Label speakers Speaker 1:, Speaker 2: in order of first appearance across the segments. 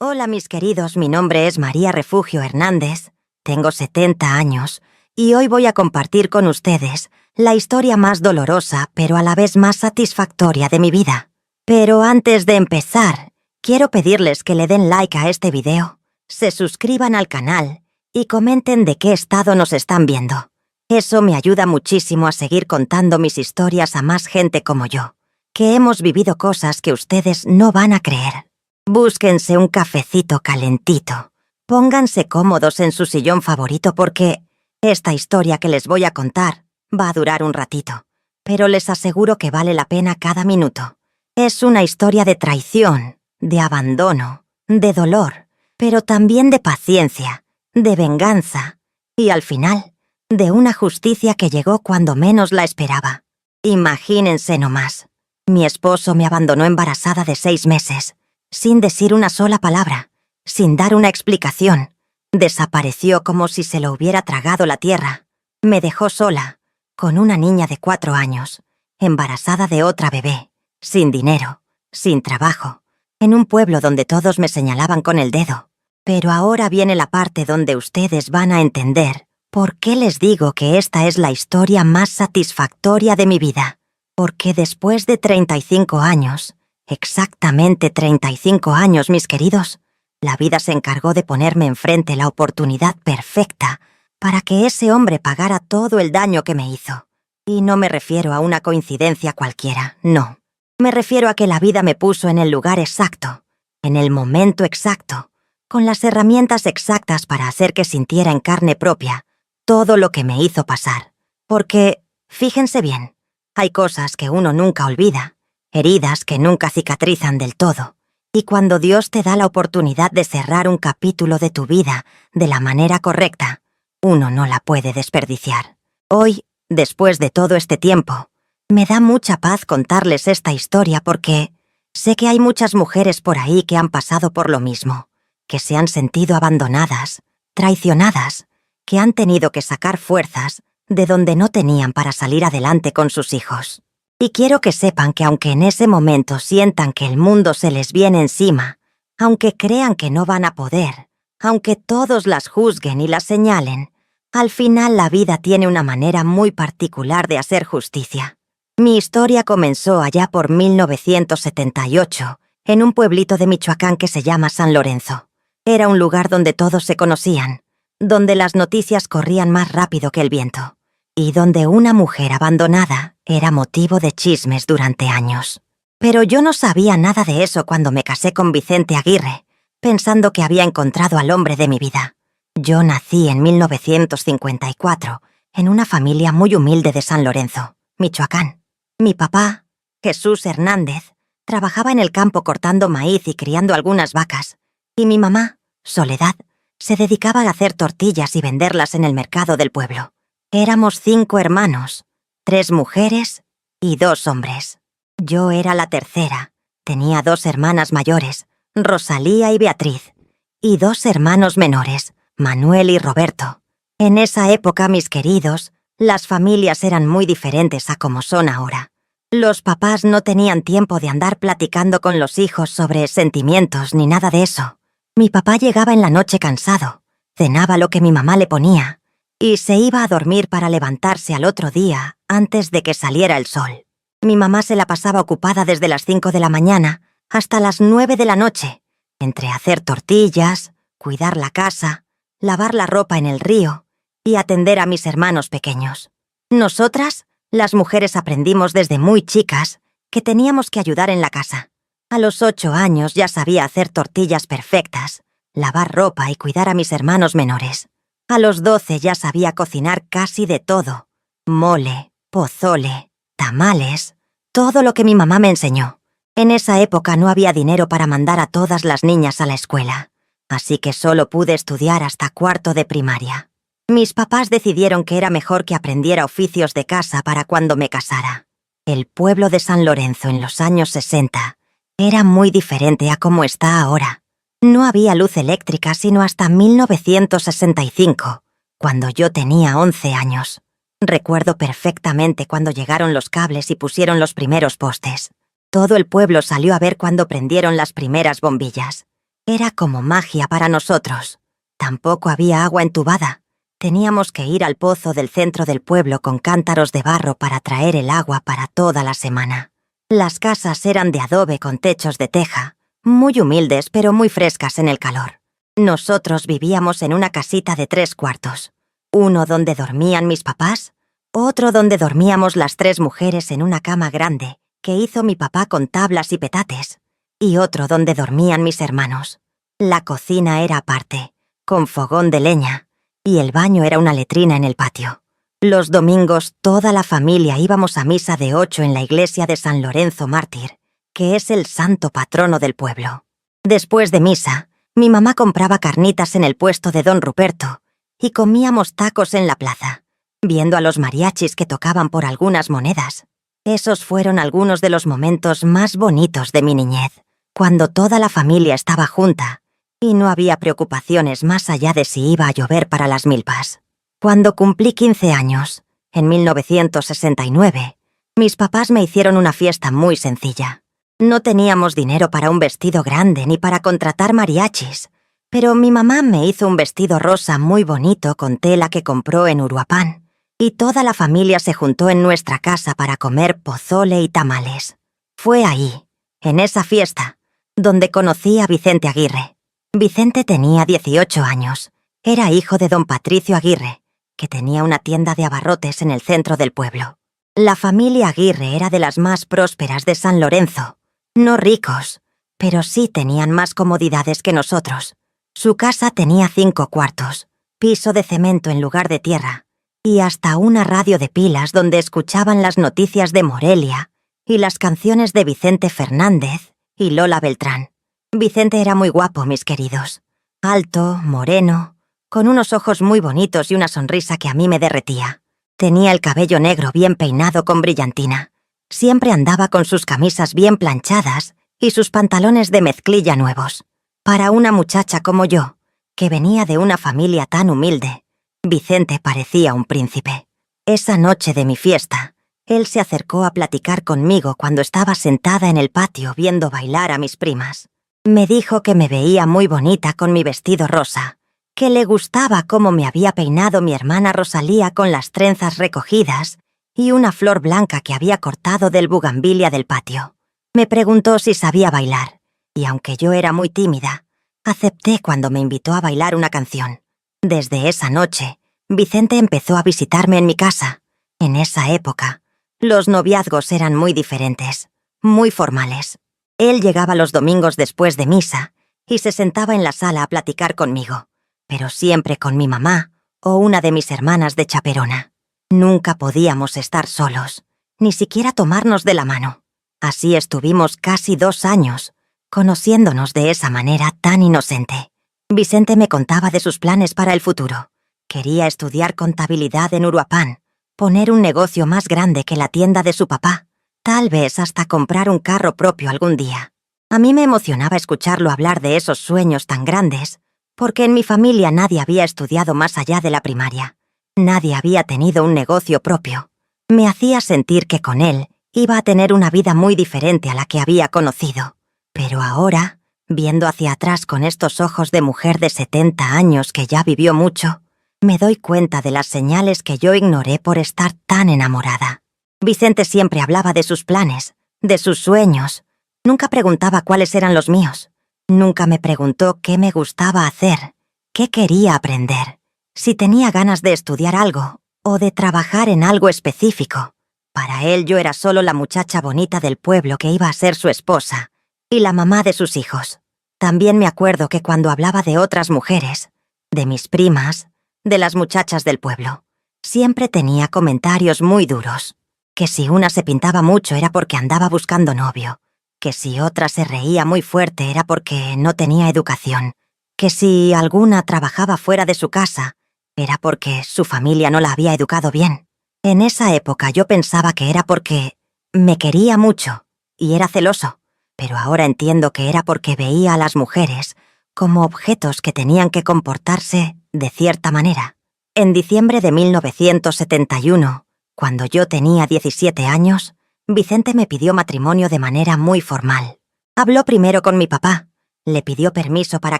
Speaker 1: Hola mis queridos, mi nombre es María Refugio Hernández, tengo 70 años y hoy voy a compartir con ustedes la historia más dolorosa pero a la vez más satisfactoria de mi vida. Pero antes de empezar, quiero pedirles que le den like a este video, se suscriban al canal y comenten de qué estado nos están viendo. Eso me ayuda muchísimo a seguir contando mis historias a más gente como yo, que hemos vivido cosas que ustedes no van a creer. Búsquense un cafecito calentito, pónganse cómodos en su sillón favorito porque esta historia que les voy a contar va a durar un ratito, pero les aseguro que vale la pena cada minuto. Es una historia de traición, de abandono, de dolor, pero también de paciencia, de venganza y, al final, de una justicia que llegó cuando menos la esperaba. Imagínense nomás. Mi esposo me abandonó embarazada de 6 meses. Sin decir una sola palabra, sin dar una explicación. Desapareció como si se lo hubiera tragado la tierra. Me dejó sola, con una niña de 4 años, embarazada de otra bebé, sin dinero, sin trabajo, en un pueblo donde todos me señalaban con el dedo. Pero ahora viene la parte donde ustedes van a entender por qué les digo que esta es la historia más satisfactoria de mi vida. Porque después de 35 años, exactamente 35 años, mis queridos, la vida se encargó de ponerme enfrente la oportunidad perfecta para que ese hombre pagara todo el daño que me hizo. Y no me refiero a una coincidencia cualquiera, no. Me refiero a que la vida me puso en el lugar exacto, en el momento exacto, con las herramientas exactas para hacer que sintiera en carne propia todo lo que me hizo pasar. Porque, fíjense bien, hay cosas que uno nunca olvida, heridas que nunca cicatrizan del todo, y cuando Dios te da la oportunidad de cerrar un capítulo de tu vida de la manera correcta, uno no la puede desperdiciar. Hoy, después de todo este tiempo, me da mucha paz contarles esta historia porque sé que hay muchas mujeres por ahí que han pasado por lo mismo, que se han sentido abandonadas, traicionadas, que han tenido que sacar fuerzas de donde no tenían para salir adelante con sus hijos. Y quiero que sepan que aunque en ese momento sientan que el mundo se les viene encima, aunque crean que no van a poder, aunque todos las juzguen y las señalen, al final la vida tiene una manera muy particular de hacer justicia. Mi historia comenzó allá por 1978, en un pueblito de Michoacán que se llama San Lorenzo. Era un lugar donde todos se conocían, donde las noticias corrían más rápido que el viento, y donde una mujer abandonada era motivo de chismes durante años. Pero yo no sabía nada de eso cuando me casé con Vicente Aguirre, pensando que había encontrado al hombre de mi vida. Yo nací en 1954, en una familia muy humilde de San Lorenzo, Michoacán. Mi papá, Jesús Hernández, trabajaba en el campo cortando maíz y criando algunas vacas, y mi mamá, Soledad, se dedicaba a hacer tortillas y venderlas en el mercado del pueblo. Éramos 5 hermanos, 3 mujeres y 2 hombres. Yo era la tercera, tenía 2 hermanas mayores, Rosalía y Beatriz, y 2 hermanos menores, Manuel y Roberto. En esa época, mis queridos, las familias eran muy diferentes a como son ahora. Los papás no tenían tiempo de andar platicando con los hijos sobre sentimientos ni nada de eso. Mi papá llegaba en la noche cansado, cenaba lo que mi mamá le ponía, y se iba a dormir para levantarse al otro día antes de que saliera el sol. Mi mamá se la pasaba ocupada desde las 5 de la mañana hasta las 9 de la noche, entre hacer tortillas, cuidar la casa, lavar la ropa en el río y atender a mis hermanos pequeños. Nosotras, las mujeres, aprendimos desde muy chicas que teníamos que ayudar en la casa. A los 8 años ya sabía hacer tortillas perfectas, lavar ropa y cuidar a mis hermanos menores. A los 12 ya sabía cocinar casi de todo. Mole, pozole, tamales, todo lo que mi mamá me enseñó. En esa época no había dinero para mandar a todas las niñas a la escuela, así que solo pude estudiar hasta 4º de primaria. Mis papás decidieron que era mejor que aprendiera oficios de casa para cuando me casara. El pueblo de San Lorenzo en los años 60 era muy diferente a como está ahora. No había luz eléctrica sino hasta 1965, cuando yo tenía 11 años. Recuerdo perfectamente cuando llegaron los cables y pusieron los primeros postes. Todo el pueblo salió a ver cuando prendieron las primeras bombillas. Era como magia para nosotros. Tampoco había agua entubada. Teníamos que ir al pozo del centro del pueblo con cántaros de barro para traer el agua para toda la semana. Las casas eran de adobe con techos de teja, muy humildes pero muy frescas en el calor. Nosotros vivíamos en una casita de 3 cuartos. Uno donde dormían mis papás, otro donde dormíamos las 3 mujeres en una cama grande que hizo mi papá con tablas y petates, y otro donde dormían mis hermanos. La cocina era aparte, con fogón de leña, y el baño era una letrina en el patio. Los domingos toda la familia íbamos a misa de 8 en la iglesia de San Lorenzo Mártir, que es el santo patrono del pueblo. Después de misa, mi mamá compraba carnitas en el puesto de don Ruperto y comíamos tacos en la plaza, viendo a los mariachis que tocaban por algunas monedas. Esos fueron algunos de los momentos más bonitos de mi niñez, cuando toda la familia estaba junta y no había preocupaciones más allá de si iba a llover para las milpas. Cuando cumplí 15 años, en 1969, mis papás me hicieron una fiesta muy sencilla. No teníamos dinero para un vestido grande ni para contratar mariachis, pero mi mamá me hizo un vestido rosa muy bonito con tela que compró en Uruapán, y toda la familia se juntó en nuestra casa para comer pozole y tamales. Fue ahí, en esa fiesta, donde conocí a Vicente Aguirre. Vicente tenía 18 años. Era hijo de don Patricio Aguirre, que tenía una tienda de abarrotes en el centro del pueblo. La familia Aguirre era de las más prósperas de San Lorenzo. No ricos, pero sí tenían más comodidades que nosotros. Su casa tenía 5 cuartos, piso de cemento en lugar de tierra, y hasta una radio de pilas donde escuchaban las noticias de Morelia y las canciones de Vicente Fernández y Lola Beltrán. Vicente era muy guapo, mis queridos. Alto, moreno, con unos ojos muy bonitos y una sonrisa que a mí me derretía. Tenía el cabello negro bien peinado con brillantina. Siempre andaba con sus camisas bien planchadas y sus pantalones de mezclilla nuevos. Para una muchacha como yo, que venía de una familia tan humilde, Vicente parecía un príncipe. Esa noche de mi fiesta, él se acercó a platicar conmigo cuando estaba sentada en el patio viendo bailar a mis primas. Me dijo que me veía muy bonita con mi vestido rosa, que le gustaba cómo me había peinado mi hermana Rosalía con las trenzas recogidas y una flor blanca que había cortado del bugambilia del patio. Me preguntó si sabía bailar, y aunque yo era muy tímida, acepté cuando me invitó a bailar una canción. Desde esa noche, Vicente empezó a visitarme en mi casa. En esa época, los noviazgos eran muy diferentes, muy formales. Él llegaba los domingos después de misa y se sentaba en la sala a platicar conmigo, pero siempre con mi mamá o una de mis hermanas de chaperona. Nunca podíamos estar solos, ni siquiera tomarnos de la mano. Así estuvimos casi 2 años, conociéndonos de esa manera tan inocente. Vicente me contaba de sus planes para el futuro. Quería estudiar contabilidad en Uruapán, poner un negocio más grande que la tienda de su papá, tal vez hasta comprar un carro propio algún día. A mí me emocionaba escucharlo hablar de esos sueños tan grandes, porque en mi familia nadie había estudiado más allá de la primaria. Nadie había tenido un negocio propio. Me hacía sentir que con él iba a tener una vida muy diferente a la que había conocido. Pero ahora, viendo hacia atrás con estos ojos de mujer de 70 años que ya vivió mucho, me doy cuenta de las señales que yo ignoré por estar tan enamorada. Vicente siempre hablaba de sus planes, de sus sueños. Nunca preguntaba cuáles eran los míos. Nunca me preguntó qué me gustaba hacer, qué quería aprender, si tenía ganas de estudiar algo o de trabajar en algo específico. Para él yo era solo la muchacha bonita del pueblo que iba a ser su esposa y la mamá de sus hijos. También me acuerdo que cuando hablaba de otras mujeres, de mis primas, de las muchachas del pueblo, siempre tenía comentarios muy duros. Que si una se pintaba mucho era porque andaba buscando novio, que si otra se reía muy fuerte era porque no tenía educación, que si alguna trabajaba fuera de su casa era porque su familia no la había educado bien. En esa época yo pensaba que era porque me quería mucho y era celoso, pero ahora entiendo que era porque veía a las mujeres como objetos que tenían que comportarse de cierta manera. En diciembre de 1971, cuando yo tenía 17 años, Vicente me pidió matrimonio de manera muy formal. Habló primero con mi papá, Le pidió permiso para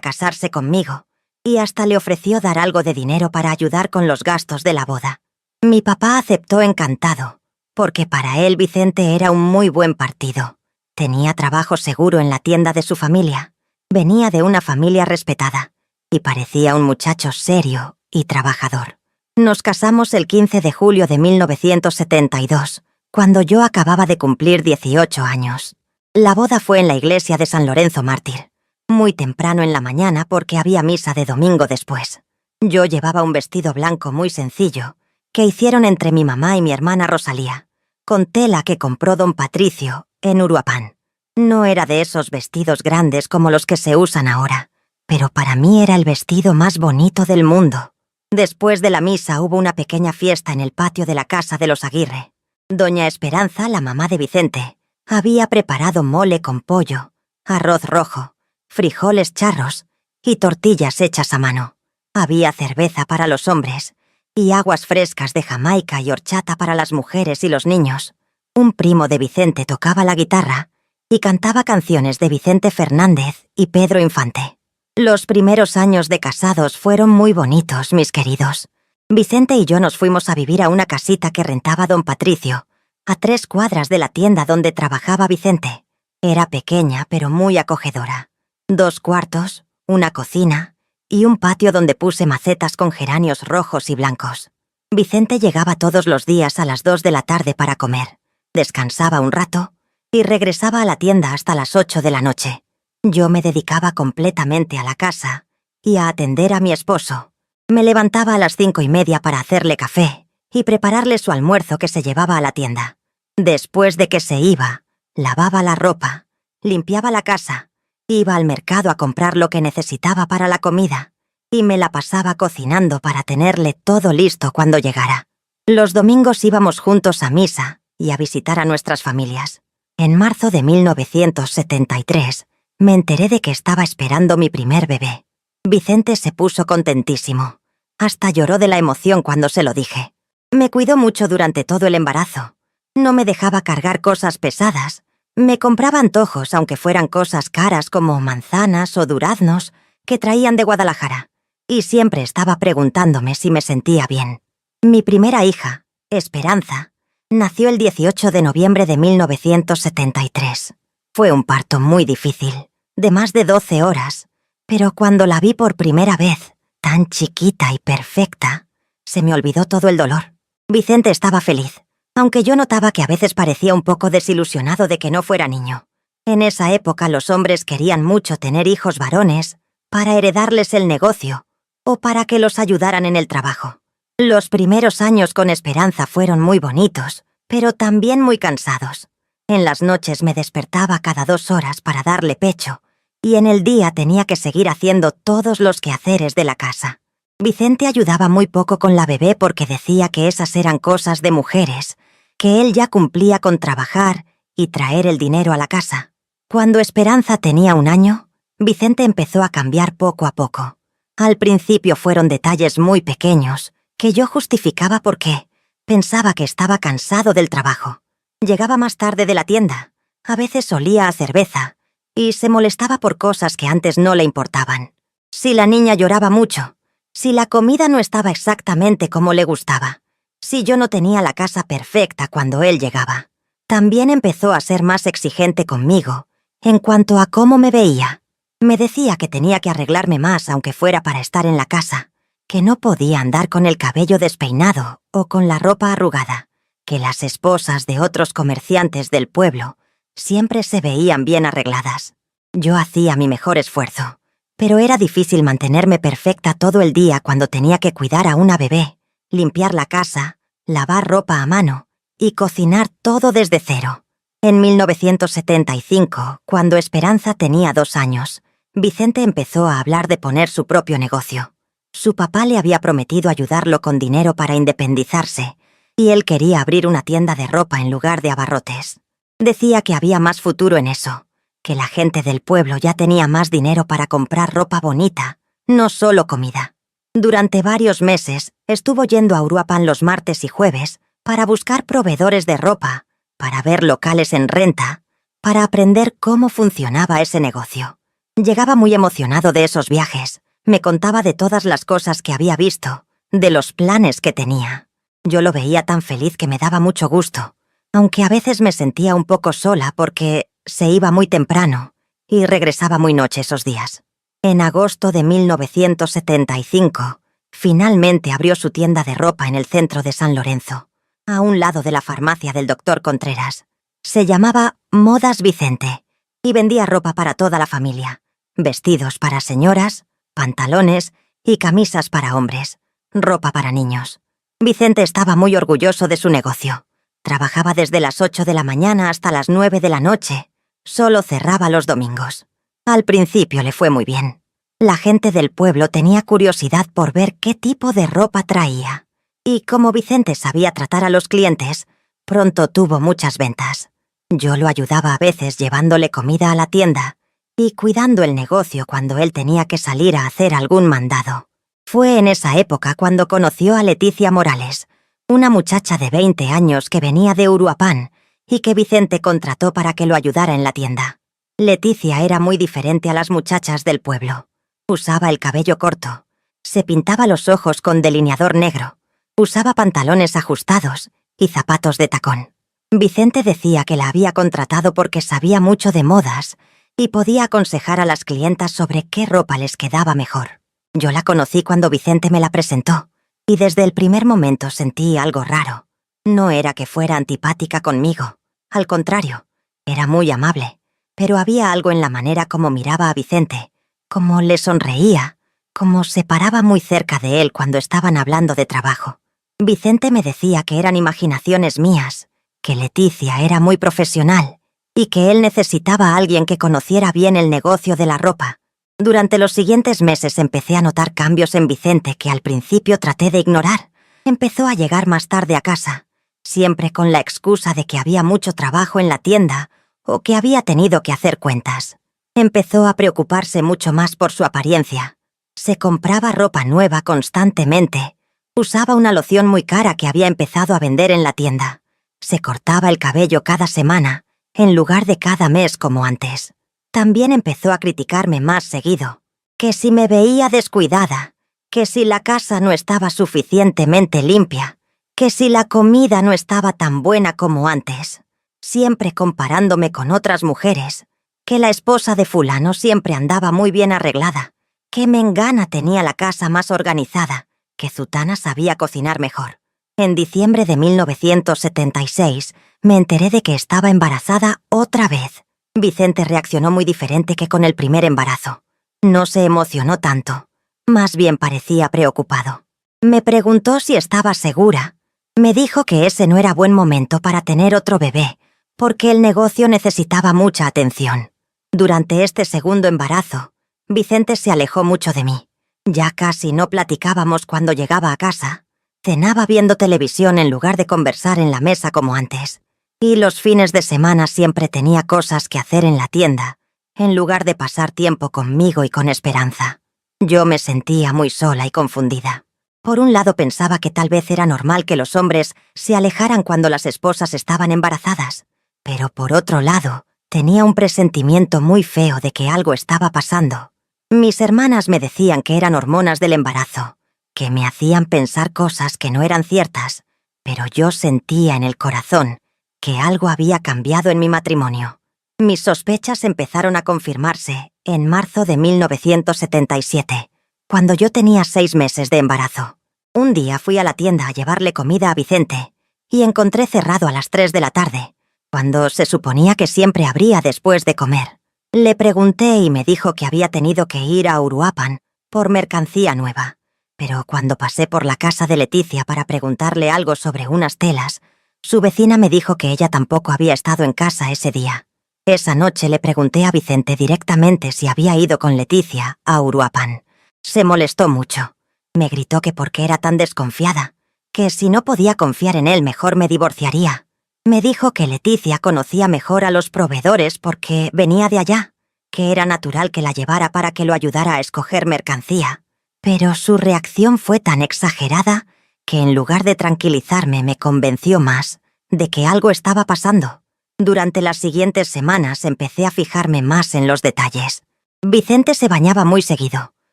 Speaker 1: casarse conmigo y hasta le ofreció dar algo de dinero para ayudar con los gastos de la boda. Mi papá aceptó encantado, porque para él Vicente era un muy buen partido. Tenía trabajo seguro en la tienda de su familia, venía de una familia respetada y parecía un muchacho serio y trabajador. Nos casamos el 15 de julio de 1972, cuando yo acababa de cumplir 18 años. La boda fue en la iglesia de San Lorenzo Mártir, muy temprano en la mañana porque había misa de domingo después. Yo llevaba un vestido blanco muy sencillo, que hicieron entre mi mamá y mi hermana Rosalía, con tela que compró don Patricio en Uruapan. No era de esos vestidos grandes como los que se usan ahora, pero para mí era el vestido más bonito del mundo. Después de la misa hubo una pequeña fiesta en el patio de la casa de los Aguirre. Doña Esperanza, la mamá de Vicente, había preparado mole con pollo, arroz rojo, frijoles charros y tortillas hechas a mano. Había cerveza para los hombres y aguas frescas de Jamaica y horchata para las mujeres y los niños. Un primo de Vicente tocaba la guitarra y cantaba canciones de Vicente Fernández y Pedro Infante. Los primeros años de casados fueron muy bonitos, mis queridos. Vicente y yo nos fuimos a vivir a una casita que rentaba don Patricio, a 3 cuadras de la tienda donde trabajaba Vicente. Era pequeña, pero muy acogedora. 2 cuartos, una cocina y un patio donde puse macetas con geranios rojos y blancos. Vicente llegaba todos los días a las 2 de la tarde para comer, descansaba un rato y regresaba a la tienda hasta las 8 de la noche. Yo me dedicaba completamente a la casa y a atender a mi esposo. Me levantaba a las 5:30 para hacerle café y prepararle su almuerzo que se llevaba a la tienda. Después de que se iba, lavaba la ropa, limpiaba la casa, iba al mercado a comprar lo que necesitaba para la comida y me la pasaba cocinando para tenerle todo listo cuando llegara. Los domingos íbamos juntos a misa y a visitar a nuestras familias. En marzo de 1973, me enteré de que estaba esperando mi primer bebé. Vicente se puso contentísimo. Hasta lloró de la emoción cuando se lo dije. Me cuidó mucho durante todo el embarazo. No me dejaba cargar cosas pesadas. Me compraba antojos, aunque fueran cosas caras como manzanas o duraznos que traían de Guadalajara. Y siempre estaba preguntándome si me sentía bien. Mi primera hija, Esperanza, nació el 18 de noviembre de 1973. Fue un parto muy difícil, de más de 12 horas, pero cuando la vi por primera vez, tan chiquita y perfecta, se me olvidó todo el dolor. Vicente estaba feliz, aunque yo notaba que a veces parecía un poco desilusionado de que no fuera niño. En esa época los hombres querían mucho tener hijos varones para heredarles el negocio o para que los ayudaran en el trabajo. Los primeros años con Esperanza fueron muy bonitos, pero también muy cansados. En las noches me despertaba cada 2 horas para darle pecho, y en el día tenía que seguir haciendo todos los quehaceres de la casa. Vicente ayudaba muy poco con la bebé porque decía que esas eran cosas de mujeres, que él ya cumplía con trabajar y traer el dinero a la casa. Cuando Esperanza tenía 1 año, Vicente empezó a cambiar poco a poco. Al principio fueron detalles muy pequeños, que yo justificaba porque pensaba que estaba cansado del trabajo. Llegaba más tarde de la tienda, a veces olía a cerveza, y se molestaba por cosas que antes no le importaban. Si la niña lloraba mucho, si la comida no estaba exactamente como le gustaba, si yo no tenía la casa perfecta cuando él llegaba. También empezó a ser más exigente conmigo en cuanto a cómo me veía. Me decía que tenía que arreglarme más aunque fuera para estar en la casa, que no podía andar con el cabello despeinado o con la ropa arrugada, que las esposas de otros comerciantes del pueblo siempre se veían bien arregladas. Yo hacía mi mejor esfuerzo, pero era difícil mantenerme perfecta todo el día cuando tenía que cuidar a una bebé, limpiar la casa, lavar ropa a mano y cocinar todo desde cero. En 1975, cuando Esperanza tenía 2 años, Vicente empezó a hablar de poner su propio negocio. Su papá le había prometido ayudarlo con dinero para independizarse, y él quería abrir una tienda de ropa en lugar de abarrotes. Decía que había más futuro en eso, que la gente del pueblo ya tenía más dinero para comprar ropa bonita, no solo comida. Durante varios meses estuvo yendo a Uruapan los martes y jueves para buscar proveedores de ropa, para ver locales en renta, para aprender cómo funcionaba ese negocio. Llegaba muy emocionado de esos viajes. Me contaba de todas las cosas que había visto, de los planes que tenía. Yo lo veía tan feliz que me daba mucho gusto, aunque a veces me sentía un poco sola porque se iba muy temprano y regresaba muy noche esos días. En agosto de 1975, finalmente abrió su tienda de ropa en el centro de San Lorenzo, a un lado de la farmacia del doctor Contreras. Se llamaba Modas Vicente y vendía ropa para toda la familia, vestidos para señoras, pantalones y camisas para hombres, ropa para niños. Vicente estaba muy orgulloso de su negocio. Trabajaba desde las 8 de la mañana hasta las 9 de la noche. Solo cerraba los domingos. Al principio le fue muy bien. La gente del pueblo tenía curiosidad por ver qué tipo de ropa traía. Y como Vicente sabía tratar a los clientes, pronto tuvo muchas ventas. Yo lo ayudaba a veces llevándole comida a la tienda y cuidando el negocio cuando él tenía que salir a hacer algún mandado. Fue en esa época cuando conoció a Leticia Morales, una muchacha de 20 años que venía de Uruapan y que Vicente contrató para que lo ayudara en la tienda. Leticia era muy diferente a las muchachas del pueblo. Usaba el cabello corto, se pintaba los ojos con delineador negro, usaba pantalones ajustados y zapatos de tacón. Vicente decía que la había contratado porque sabía mucho de modas y podía aconsejar a las clientas sobre qué ropa les quedaba mejor. Yo la conocí cuando Vicente me la presentó, y desde el primer momento sentí algo raro. No era que fuera antipática conmigo, al contrario, era muy amable, pero había algo en la manera como miraba a Vicente, como le sonreía, como se paraba muy cerca de él cuando estaban hablando de trabajo. Vicente me decía que eran imaginaciones mías, que Leticia era muy profesional y que él necesitaba a alguien que conociera bien el negocio de la ropa. Durante los siguientes meses empecé a notar cambios en Vicente que al principio traté de ignorar. Empezó a llegar más tarde a casa, siempre con la excusa de que había mucho trabajo en la tienda o que había tenido que hacer cuentas. Empezó a preocuparse mucho más por su apariencia. Se compraba ropa nueva constantemente. Usaba una loción muy cara que había empezado a vender en la tienda. Se cortaba el cabello cada semana, en lugar de cada mes como antes. También empezó a criticarme más seguido, que si me veía descuidada, que si la casa no estaba suficientemente limpia, que si la comida no estaba tan buena como antes, siempre comparándome con otras mujeres, que la esposa de fulano siempre andaba muy bien arreglada, que mengana tenía la casa más organizada, que zutana sabía cocinar mejor. En diciembre de 1976 me enteré de que estaba embarazada otra vez. Vicente reaccionó muy diferente que con el primer embarazo. No se emocionó tanto, más bien parecía preocupado. Me preguntó si estaba segura. Me dijo que ese no era buen momento para tener otro bebé, porque el negocio necesitaba mucha atención. Durante este segundo embarazo, Vicente se alejó mucho de mí. Ya casi no platicábamos cuando llegaba a casa. Cenaba viendo televisión en lugar de conversar en la mesa como antes. Y los fines de semana siempre tenía cosas que hacer en la tienda, en lugar de pasar tiempo conmigo y con Esperanza. Yo me sentía muy sola y confundida. Por un lado pensaba que tal vez era normal que los hombres se alejaran cuando las esposas estaban embarazadas, pero por otro lado, tenía un presentimiento muy feo de que algo estaba pasando. Mis hermanas me decían que eran hormonas del embarazo, que me hacían pensar cosas que no eran ciertas, pero yo sentía en el corazón que algo había cambiado en mi matrimonio. Mis sospechas empezaron a confirmarse en marzo de 1977, cuando yo tenía 6 meses de embarazo. Un día fui a la tienda a llevarle comida a Vicente y encontré cerrado a las 3 de la tarde, cuando se suponía que siempre abría después de comer. Le pregunté y me dijo que había tenido que ir a Uruapan por mercancía nueva, pero cuando pasé por la casa de Leticia para preguntarle algo sobre unas telas, su vecina me dijo que ella tampoco había estado en casa ese día. Esa noche le pregunté a Vicente directamente si había ido con Leticia a Uruapan. Se molestó mucho. Me gritó que por qué era tan desconfiada, que si no podía confiar en él mejor me divorciaría. Me dijo que Leticia conocía mejor a los proveedores porque venía de allá, que era natural que la llevara para que lo ayudara a escoger mercancía. Pero su reacción fue tan exagerada que en lugar de tranquilizarme me convenció más de que algo estaba pasando. Durante las siguientes semanas empecé a fijarme más en los detalles. Vicente se bañaba muy seguido.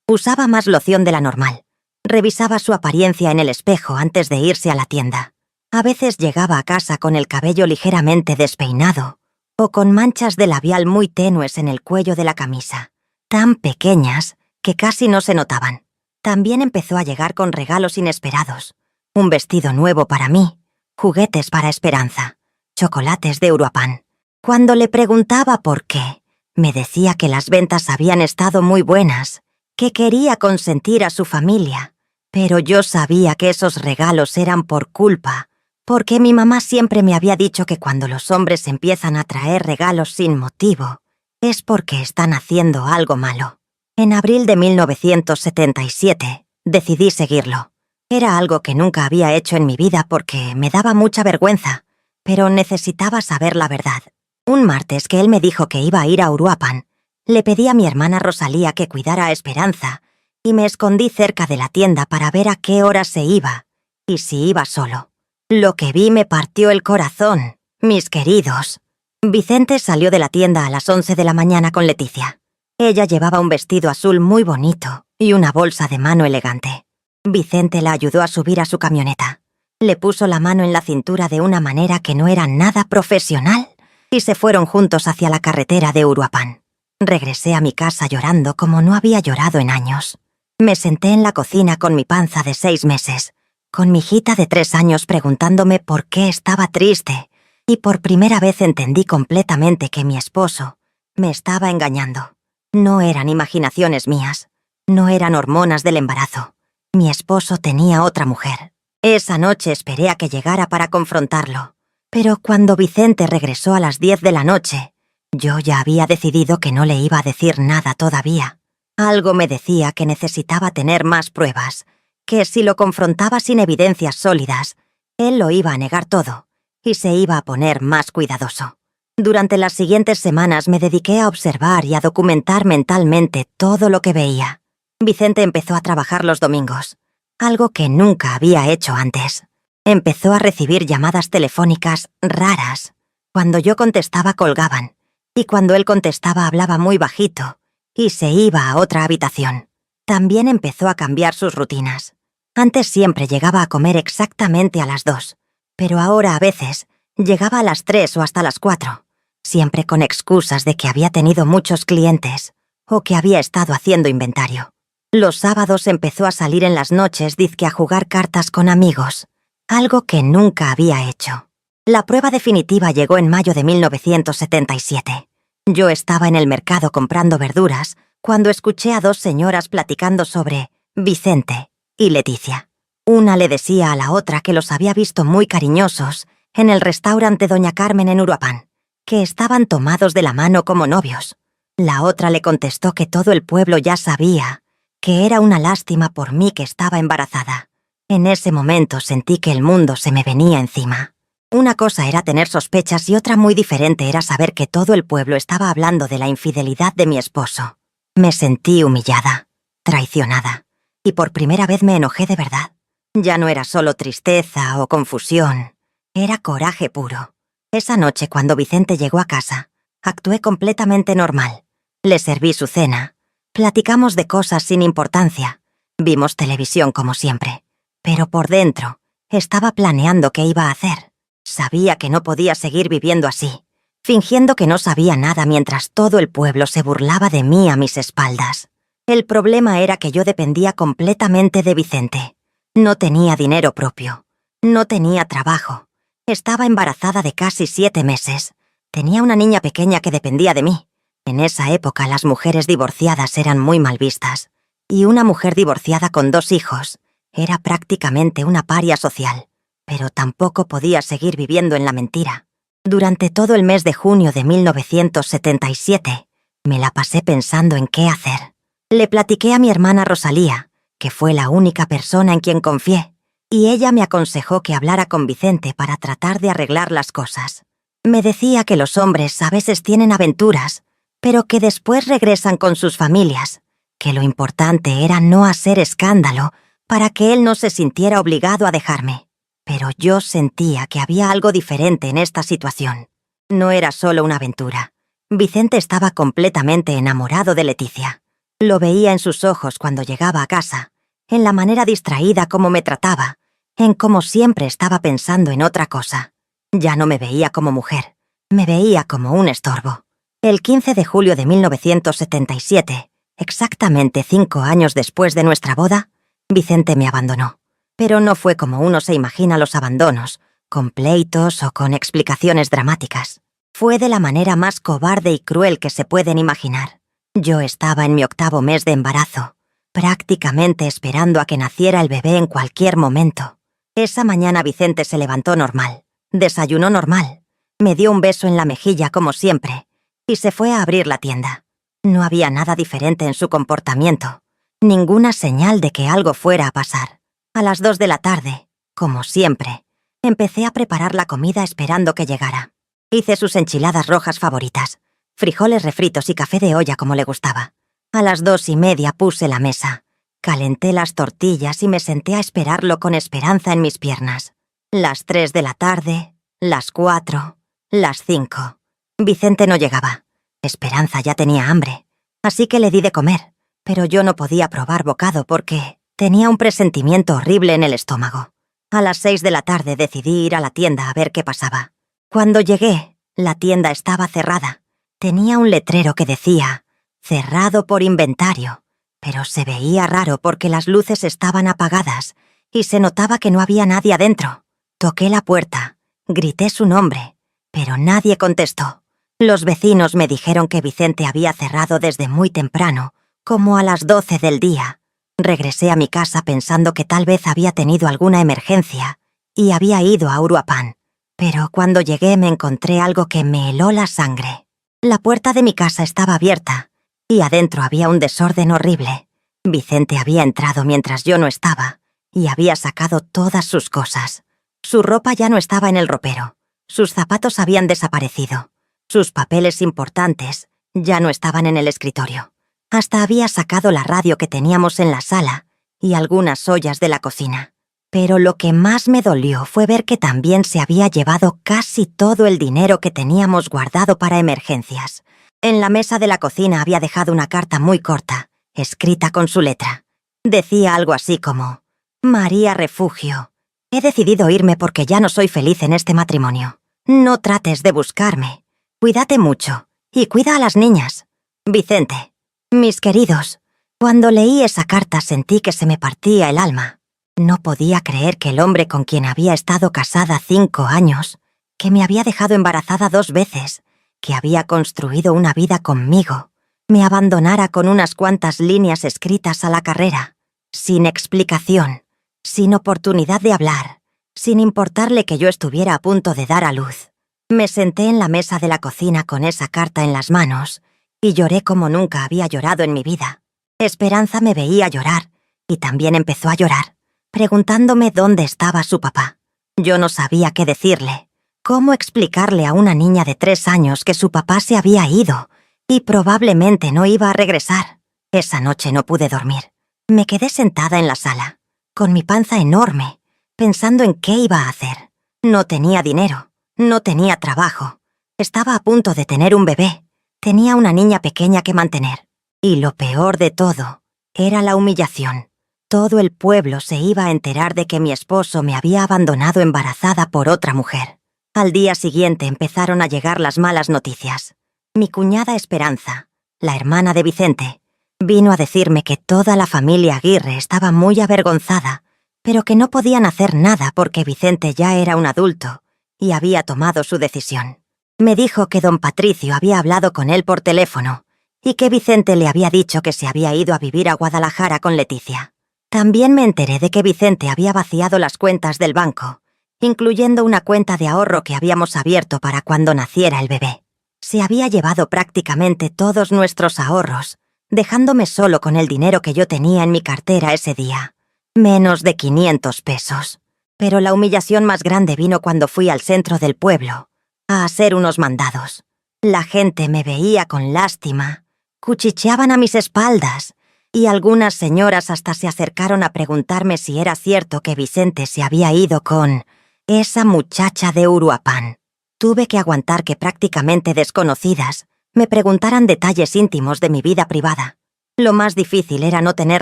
Speaker 1: Usaba más loción de la normal. Revisaba su apariencia en el espejo antes de irse a la tienda. A veces llegaba a casa con el cabello ligeramente despeinado o con manchas de labial muy tenues en el cuello de la camisa, tan pequeñas que casi no se notaban. También empezó a llegar con regalos inesperados. Un vestido nuevo para mí, juguetes para Esperanza, chocolates de Uruapan. Cuando le preguntaba por qué, me decía que las ventas habían estado muy buenas, que quería consentir a su familia, pero yo sabía que esos regalos eran por culpa, porque mi mamá siempre me había dicho que cuando los hombres empiezan a traer regalos sin motivo, es porque están haciendo algo malo. En abril de 1977, decidí seguirlo. Era algo que nunca había hecho en mi vida porque me daba mucha vergüenza, pero necesitaba saber la verdad. Un martes que él me dijo que iba a ir a Uruapan, le pedí a mi hermana Rosalía que cuidara a Esperanza y me escondí cerca de la tienda para ver a qué hora se iba y si iba solo. Lo que vi me partió el corazón, mis queridos. Vicente salió de la tienda a las 11 de la mañana con Leticia. Ella llevaba un vestido azul muy bonito y una bolsa de mano elegante. Vicente la ayudó a subir a su camioneta. Le puso la mano en la cintura de una manera que no era nada profesional y se fueron juntos hacia la carretera de Uruapan. Regresé a mi casa llorando como no había llorado en años. Me senté en la cocina con mi panza de 6 meses, con mi hijita de 3 años preguntándome por qué estaba triste, y por primera vez entendí completamente que mi esposo me estaba engañando. No eran imaginaciones mías, no eran hormonas del embarazo. Mi esposo tenía otra mujer. Esa noche esperé a que llegara para confrontarlo, pero cuando Vicente regresó a las 10 de la noche, yo ya había decidido que no le iba a decir nada todavía. Algo me decía que necesitaba tener más pruebas, que si lo confrontaba sin evidencias sólidas, él lo iba a negar todo y se iba a poner más cuidadoso. Durante las siguientes semanas me dediqué a observar y a documentar mentalmente todo lo que veía. Vicente empezó a trabajar los domingos, algo que nunca había hecho antes. Empezó a recibir llamadas telefónicas raras. Cuando yo contestaba colgaban, y cuando él contestaba hablaba muy bajito, y se iba a otra habitación. También empezó a cambiar sus rutinas. Antes siempre llegaba a comer exactamente a las 2, pero ahora a veces llegaba a las 3 o hasta las 4, siempre con excusas de que había tenido muchos clientes o que había estado haciendo inventario. Los sábados empezó a salir en las noches dizque a jugar cartas con amigos, algo que nunca había hecho. La prueba definitiva llegó en mayo de 1977. Yo estaba en el mercado comprando verduras cuando escuché a 2 señoras platicando sobre Vicente y Leticia. Una le decía a la otra que los había visto muy cariñosos en el restaurante Doña Carmen en Uruapan, que estaban tomados de la mano como novios. La otra le contestó que todo el pueblo ya sabía, que era una lástima por mí que estaba embarazada. En ese momento sentí que el mundo se me venía encima. Una cosa era tener sospechas y otra muy diferente era saber que todo el pueblo estaba hablando de la infidelidad de mi esposo. Me sentí humillada, traicionada, y por primera vez me enojé de verdad. Ya no era solo tristeza o confusión, era coraje puro. Esa noche, cuando Vicente llegó a casa, actué completamente normal. Le serví su cena, platicamos de cosas sin importancia, vimos televisión como siempre, pero por dentro estaba planeando qué iba a hacer. Sabía que no podía seguir viviendo así, fingiendo que no sabía nada mientras todo el pueblo se burlaba de mí a mis espaldas. El problema era que yo dependía completamente de Vicente. No tenía dinero propio, no tenía trabajo, estaba embarazada de casi 7 meses, tenía una niña pequeña que dependía de mí. En esa época las mujeres divorciadas eran muy mal vistas, y una mujer divorciada con 2 hijos era prácticamente una paria social. Pero tampoco podía seguir viviendo en la mentira. Durante todo el mes de junio de 1977, me la pasé pensando en qué hacer. Le platiqué a mi hermana Rosalía, que fue la única persona en quien confié, y ella me aconsejó que hablara con Vicente para tratar de arreglar las cosas. Me decía que los hombres a veces tienen aventuras, pero que después regresan con sus familias, que lo importante era no hacer escándalo para que él no se sintiera obligado a dejarme. Pero yo sentía que había algo diferente en esta situación. No era solo una aventura, Vicente estaba completamente enamorado de Leticia. Lo veía en sus ojos cuando llegaba a casa, en la manera distraída como me trataba, en cómo siempre estaba pensando en otra cosa. Ya no me veía como mujer, me veía como un estorbo. El 15 de julio de 1977, exactamente 5 años después de nuestra boda, Vicente me abandonó. Pero no fue como uno se imagina los abandonos, con pleitos o con explicaciones dramáticas. Fue de la manera más cobarde y cruel que se pueden imaginar. Yo estaba en mi 8º mes de embarazo, prácticamente esperando a que naciera el bebé en cualquier momento. Esa mañana Vicente se levantó normal, desayunó normal, me dio un beso en la mejilla como siempre, y se fue a abrir la tienda. No había nada diferente en su comportamiento, ninguna señal de que algo fuera a pasar. A las 2 de la tarde, como siempre, empecé a preparar la comida esperando que llegara. Hice sus enchiladas rojas favoritas, frijoles refritos y café de olla como le gustaba. A las 2:30 puse la mesa. Calenté las tortillas y me senté a esperarlo con esperanza en mis piernas. Las 3 de la tarde, las 4, las 5. Vicente no llegaba. Esperanza ya tenía hambre, así que le di de comer, pero yo no podía probar bocado porque tenía un presentimiento horrible en el estómago. A las 6 de la tarde decidí ir a la tienda a ver qué pasaba. Cuando llegué, la tienda estaba cerrada. Tenía un letrero que decía «Cerrado por inventario», pero se veía raro porque las luces estaban apagadas y se notaba que no había nadie adentro. Toqué la puerta, grité su nombre, pero nadie contestó. Los vecinos me dijeron que Vicente había cerrado desde muy temprano, como a las 12 del día. Regresé a mi casa pensando que tal vez había tenido alguna emergencia y había ido a Uruapan. Pero cuando llegué me encontré algo que me heló la sangre. La puerta de mi casa estaba abierta y adentro había un desorden horrible. Vicente había entrado mientras yo no estaba y había sacado todas sus cosas. Su ropa ya no estaba en el ropero, sus zapatos habían desaparecido, sus papeles importantes ya no estaban en el escritorio. Hasta había sacado la radio que teníamos en la sala y algunas ollas de la cocina. Pero lo que más me dolió fue ver que también se había llevado casi todo el dinero que teníamos guardado para emergencias. En la mesa de la cocina había dejado una carta muy corta, escrita con su letra. Decía algo así como: «María Refugio, he decidido irme porque ya no soy feliz en este matrimonio. No trates de buscarme. Cuídate mucho y cuida a las niñas. Vicente». Mis queridos, cuando leí esa carta sentí que se me partía el alma. No podía creer que el hombre con quien había estado casada 5 años, que me había dejado embarazada 2 veces, que había construido una vida conmigo, me abandonara con unas cuantas líneas escritas a la carrera, sin explicación, sin oportunidad de hablar, sin importarle que yo estuviera a punto de dar a luz. Me senté en la mesa de la cocina con esa carta en las manos y lloré como nunca había llorado en mi vida. Esperanza me veía llorar y también empezó a llorar, preguntándome dónde estaba su papá. Yo no sabía qué decirle, cómo explicarle a una niña de 3 años que su papá se había ido y probablemente no iba a regresar. Esa noche no pude dormir. Me quedé sentada en la sala, con mi panza enorme, pensando en qué iba a hacer. No tenía dinero, no tenía trabajo, estaba a punto de tener un bebé. Tenía una niña pequeña que mantener. Y lo peor de todo era la humillación. Todo el pueblo se iba a enterar de que mi esposo me había abandonado embarazada por otra mujer. Al día siguiente empezaron a llegar las malas noticias. Mi cuñada Esperanza, la hermana de Vicente, vino a decirme que toda la familia Aguirre estaba muy avergonzada, pero que no podían hacer nada porque Vicente ya era un adulto y había tomado su decisión. Me dijo que don Patricio había hablado con él por teléfono y que Vicente le había dicho que se había ido a vivir a Guadalajara con Leticia. También me enteré de que Vicente había vaciado las cuentas del banco, incluyendo una cuenta de ahorro que habíamos abierto para cuando naciera el bebé. Se había llevado prácticamente todos nuestros ahorros, dejándome solo con el dinero que yo tenía en mi cartera ese día. Menos de 500 pesos. Pero la humillación más grande vino cuando fui al centro del pueblo a hacer unos mandados. La gente me veía con lástima, cuchicheaban a mis espaldas, y algunas señoras hasta se acercaron a preguntarme si era cierto que Vicente se había ido con esa muchacha de Uruapan. Tuve que aguantar que prácticamente desconocidas me preguntaran detalles íntimos de mi vida privada. Lo más difícil era no tener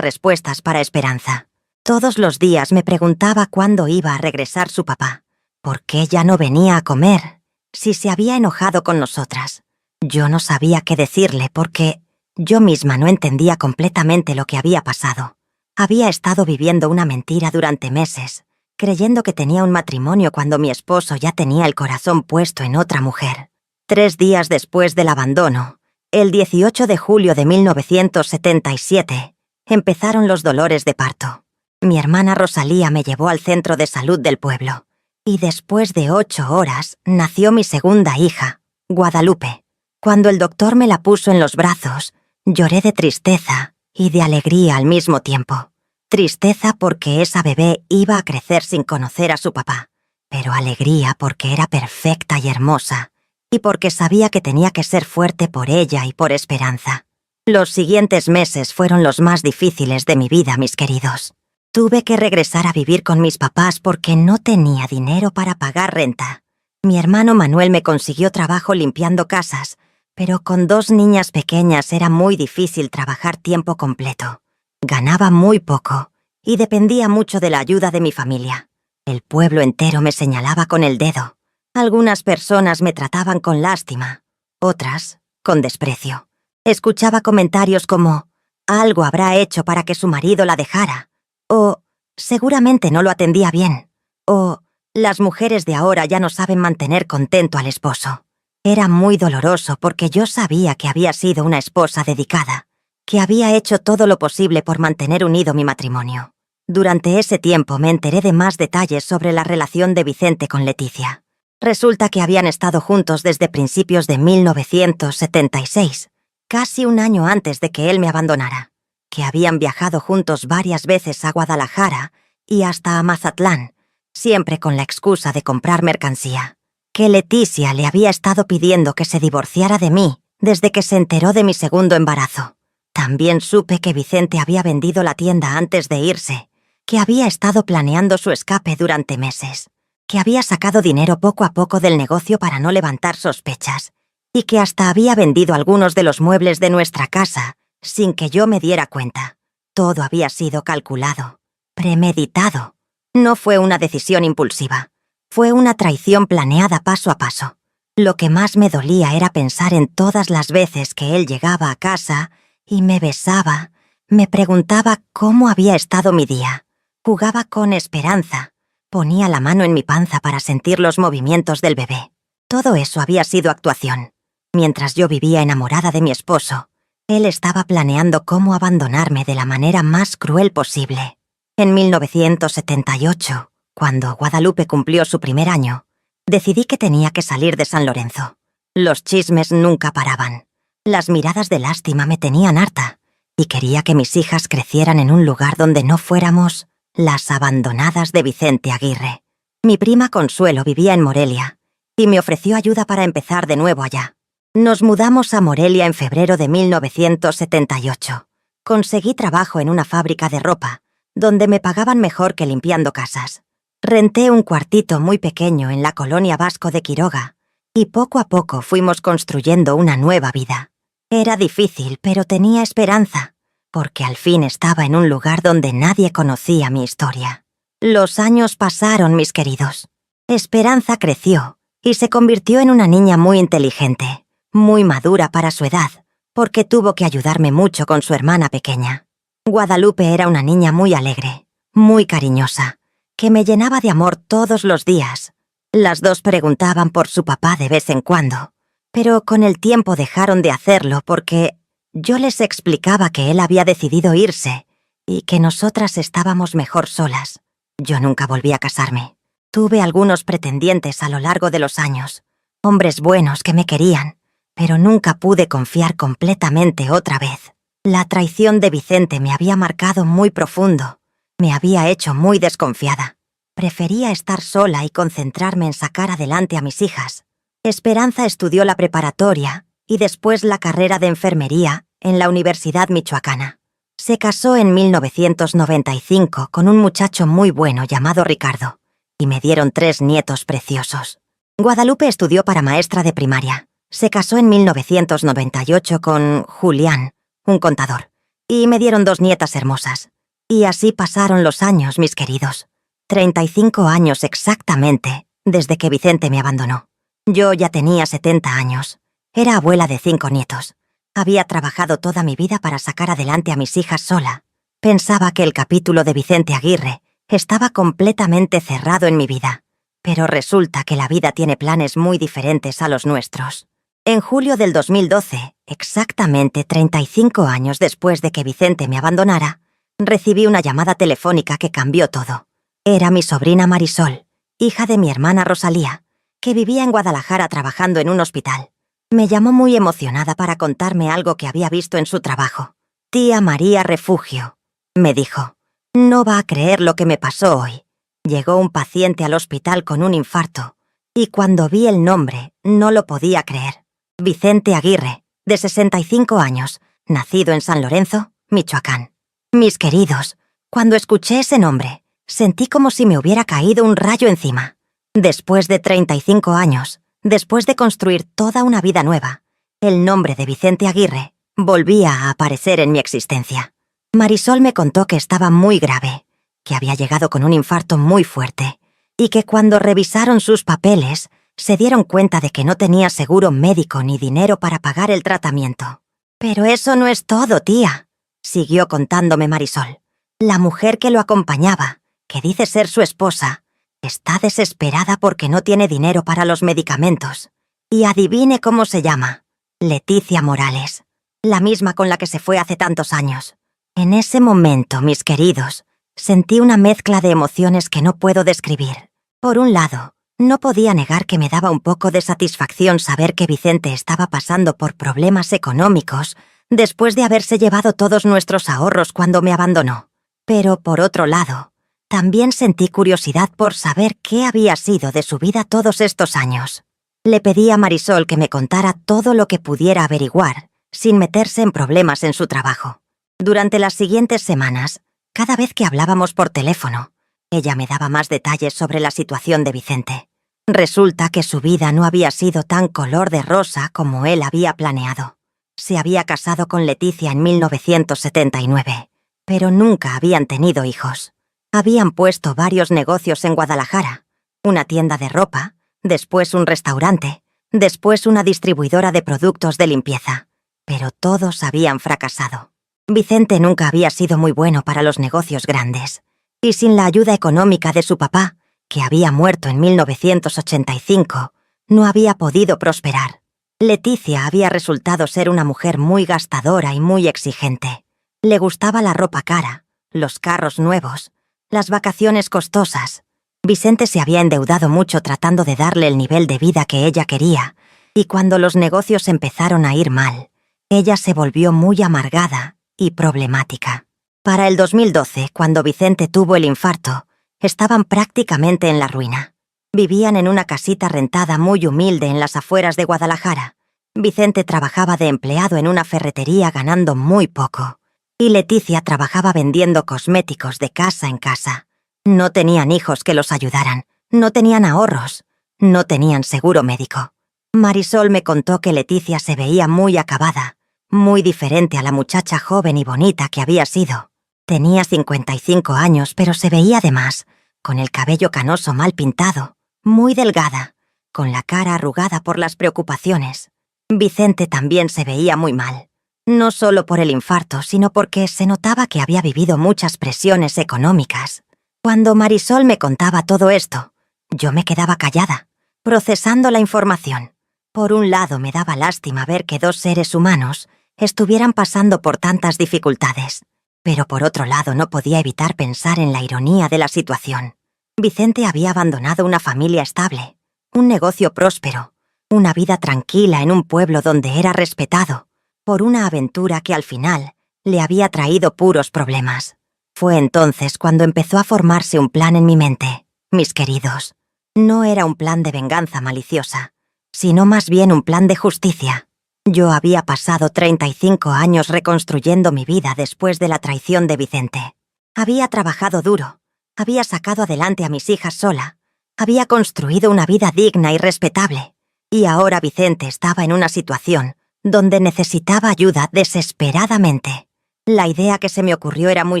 Speaker 1: respuestas para Esperanza. Todos los días me preguntaba cuándo iba a regresar su papá, por qué ya no venía a comer, si se había enojado con nosotras. Yo no sabía qué decirle porque yo misma no entendía completamente lo que había pasado. Había estado viviendo una mentira durante meses, creyendo que tenía un matrimonio cuando mi esposo ya tenía el corazón puesto en otra mujer. 3 días después del abandono, el 18 de julio de 1977, empezaron los dolores de parto. Mi hermana Rosalía me llevó al centro de salud del pueblo, y después de 8 horas nació mi segunda hija, Guadalupe. Cuando el doctor me la puso en los brazos, lloré de tristeza y de alegría al mismo tiempo. Tristeza porque esa bebé iba a crecer sin conocer a su papá, pero alegría porque era perfecta y hermosa, y porque sabía que tenía que ser fuerte por ella y por Esperanza. Los siguientes meses fueron los más difíciles de mi vida, mis queridos. Tuve que regresar a vivir con mis papás porque no tenía dinero para pagar renta. Mi hermano Manuel me consiguió trabajo limpiando casas, pero con 2 niñas pequeñas era muy difícil trabajar tiempo completo. Ganaba muy poco y dependía mucho de la ayuda de mi familia. El pueblo entero me señalaba con el dedo. Algunas personas me trataban con lástima, otras con desprecio. Escuchaba comentarios como: algo habrá hecho para que su marido la dejara, o seguramente no lo atendía bien, o las mujeres de ahora ya no saben mantener contento al esposo. Era muy doloroso porque yo sabía que había sido una esposa dedicada, que había hecho todo lo posible por mantener unido mi matrimonio. Durante ese tiempo me enteré de más detalles sobre la relación de Vicente con Leticia. Resulta que habían estado juntos desde principios de 1976, casi un año antes de que él me abandonara, que habían viajado juntos varias veces a Guadalajara y hasta a Mazatlán, siempre con la excusa de comprar mercancía, que Leticia le había estado pidiendo que se divorciara de mí desde que se enteró de mi segundo embarazo. También supe que Vicente había vendido la tienda antes de irse, que había estado planeando su escape durante meses, que había sacado dinero poco a poco del negocio para no levantar sospechas, y que hasta había vendido algunos de los muebles de nuestra casa sin que yo me diera cuenta. Todo había sido calculado, premeditado. No fue una decisión impulsiva, fue una traición planeada paso a paso. Lo que más me dolía era pensar en todas las veces que él llegaba a casa y me besaba, me preguntaba cómo había estado mi día. Jugaba con Esperanza, ponía la mano en mi panza para sentir los movimientos del bebé. Todo eso había sido actuación. Mientras yo vivía enamorada de mi esposo, él estaba planeando cómo abandonarme de la manera más cruel posible. En 1978, cuando Guadalupe cumplió su primer año, decidí que tenía que salir de San Lorenzo. Los chismes nunca paraban. Las miradas de lástima me tenían harta, y quería que mis hijas crecieran en un lugar donde no fuéramos las abandonadas de Vicente Aguirre. Mi prima Consuelo vivía en Morelia, y me ofreció ayuda para empezar de nuevo allá. Nos mudamos a Morelia en febrero de 1978. Conseguí trabajo en una fábrica de ropa, donde me pagaban mejor que limpiando casas. Renté un cuartito muy pequeño en la colonia Vasco de Quiroga, y poco a poco fuimos construyendo una nueva vida. Era difícil, pero tenía esperanza, porque al fin estaba en un lugar donde nadie conocía mi historia. Los años pasaron, mis queridos. Esperanza creció y se convirtió en una niña muy inteligente, muy madura para su edad, porque tuvo que ayudarme mucho con su hermana pequeña. Guadalupe era una niña muy alegre, muy cariñosa, que me llenaba de amor todos los días. Las dos preguntaban por su papá de vez en cuando, pero con el tiempo dejaron de hacerlo porque yo les explicaba que él había decidido irse y que nosotras estábamos mejor solas. Yo nunca volví a casarme. Tuve algunos pretendientes a lo largo de los años, hombres buenos que me querían, pero nunca pude confiar completamente otra vez. La traición de Vicente me había marcado muy profundo, me había hecho muy desconfiada. Prefería estar sola y concentrarme en sacar adelante a mis hijas. Esperanza estudió la preparatoria y después la carrera de enfermería en la Universidad Michoacana. Se casó en 1995 con un muchacho muy bueno llamado Ricardo, y me dieron 3 nietos preciosos. Guadalupe estudió para maestra de primaria, Se casó en 1998 con Julián, un contador, y me dieron 2 nietas hermosas. Y así pasaron los años, mis queridos. 35 años exactamente desde que Vicente me abandonó. Yo ya tenía 70 años. Era abuela de 5 nietos. Había trabajado toda mi vida para sacar adelante a mis hijas sola. Pensaba que el capítulo de Vicente Aguirre estaba completamente cerrado en mi vida. Pero resulta que la vida tiene planes muy diferentes a los nuestros. En julio del 2012, exactamente 35 años después de que Vicente me abandonara, recibí una llamada telefónica que cambió todo. Era mi sobrina Marisol, hija de mi hermana Rosalía, que vivía en Guadalajara trabajando en un hospital. Me llamó muy emocionada para contarme algo que había visto en su trabajo. «Tía María Refugio», me dijo, «no va a creer lo que me pasó hoy. Llegó un paciente al hospital con un infarto, y cuando vi el nombre no lo podía creer. Vicente Aguirre, de 65 años, nacido en San Lorenzo, Michoacán. Mis queridos, cuando escuché ese nombre, sentí como si me hubiera caído un rayo encima. Después de 35 años, después de construir toda una vida nueva, el nombre de Vicente Aguirre volvía a aparecer en mi existencia. Marisol me contó que estaba muy grave, que había llegado con un infarto muy fuerte, y que cuando revisaron sus papeles, se dieron cuenta de que no tenía seguro médico ni dinero para pagar el tratamiento. «Pero eso no es todo, tía», siguió contándome Marisol. «La mujer que lo acompañaba, que dice ser su esposa, está desesperada porque no tiene dinero para los medicamentos. Y adivine cómo se llama. Leticia Morales, la misma con la que se fue hace tantos años». En ese momento, mis queridos, sentí una mezcla de emociones que no puedo describir. Por un lado, no podía negar que me daba un poco de satisfacción saber que Vicente estaba pasando por problemas económicos después de haberse llevado todos nuestros ahorros cuando me abandonó. Pero por otro lado, también sentí curiosidad por saber qué había sido de su vida todos estos años. Le pedí a Marisol que me contara todo lo que pudiera averiguar, sin meterse en problemas en su trabajo. Durante las siguientes semanas, cada vez que hablábamos por teléfono, ella me daba más detalles sobre la situación de Vicente. Resulta que su vida no había sido tan color de rosa como él había planeado. Se había casado con Leticia en 1979, pero nunca habían tenido hijos. Habían puesto varios negocios en Guadalajara, una tienda de ropa, después un restaurante, después una distribuidora de productos de limpieza, pero todos habían fracasado. Vicente nunca había sido muy bueno para los negocios grandes, y sin la ayuda económica de su papá, que había muerto en 1985, no había podido prosperar. Leticia había resultado ser una mujer muy gastadora y muy exigente. Le gustaba la ropa cara, los carros nuevos, las vacaciones costosas. Vicente se había endeudado mucho tratando de darle el nivel de vida que ella quería, y cuando los negocios empezaron a ir mal, ella se volvió muy amargada y problemática. Para el 2012, cuando Vicente tuvo el infarto, estaban prácticamente en la ruina. Vivían en una casita rentada muy humilde en las afueras de Guadalajara. Vicente trabajaba de empleado en una ferretería ganando muy poco, y Leticia trabajaba vendiendo cosméticos de casa en casa. No tenían hijos que los ayudaran, no tenían ahorros, no tenían seguro médico. Marisol me contó que Leticia se veía muy acabada, muy diferente a la muchacha joven y bonita que había sido. Tenía 55 años, pero se veía de más, con el cabello canoso mal pintado, muy delgada, con la cara arrugada por las preocupaciones. Vicente también se veía muy mal, no solo por el infarto, sino porque se notaba que había vivido muchas presiones económicas. Cuando Marisol me contaba todo esto, yo me quedaba callada, procesando la información. Por un lado me daba lástima ver que 2 seres humanos estuvieran pasando por tantas dificultades, pero por otro lado no podía evitar pensar en la ironía de la situación. Vicente había abandonado una familia estable, un negocio próspero, una vida tranquila en un pueblo donde era respetado, por una aventura que al final le había traído puros problemas. Fue entonces cuando empezó a formarse un plan en mi mente, mis queridos. No era un plan de venganza maliciosa, sino más bien un plan de justicia. Yo había pasado 35 años reconstruyendo mi vida después de la traición de Vicente. Había trabajado duro, había sacado adelante a mis hijas sola, había construido una vida digna y respetable, Y ahora Vicente estaba en una situación donde necesitaba ayuda desesperadamente. La idea que se me ocurrió era muy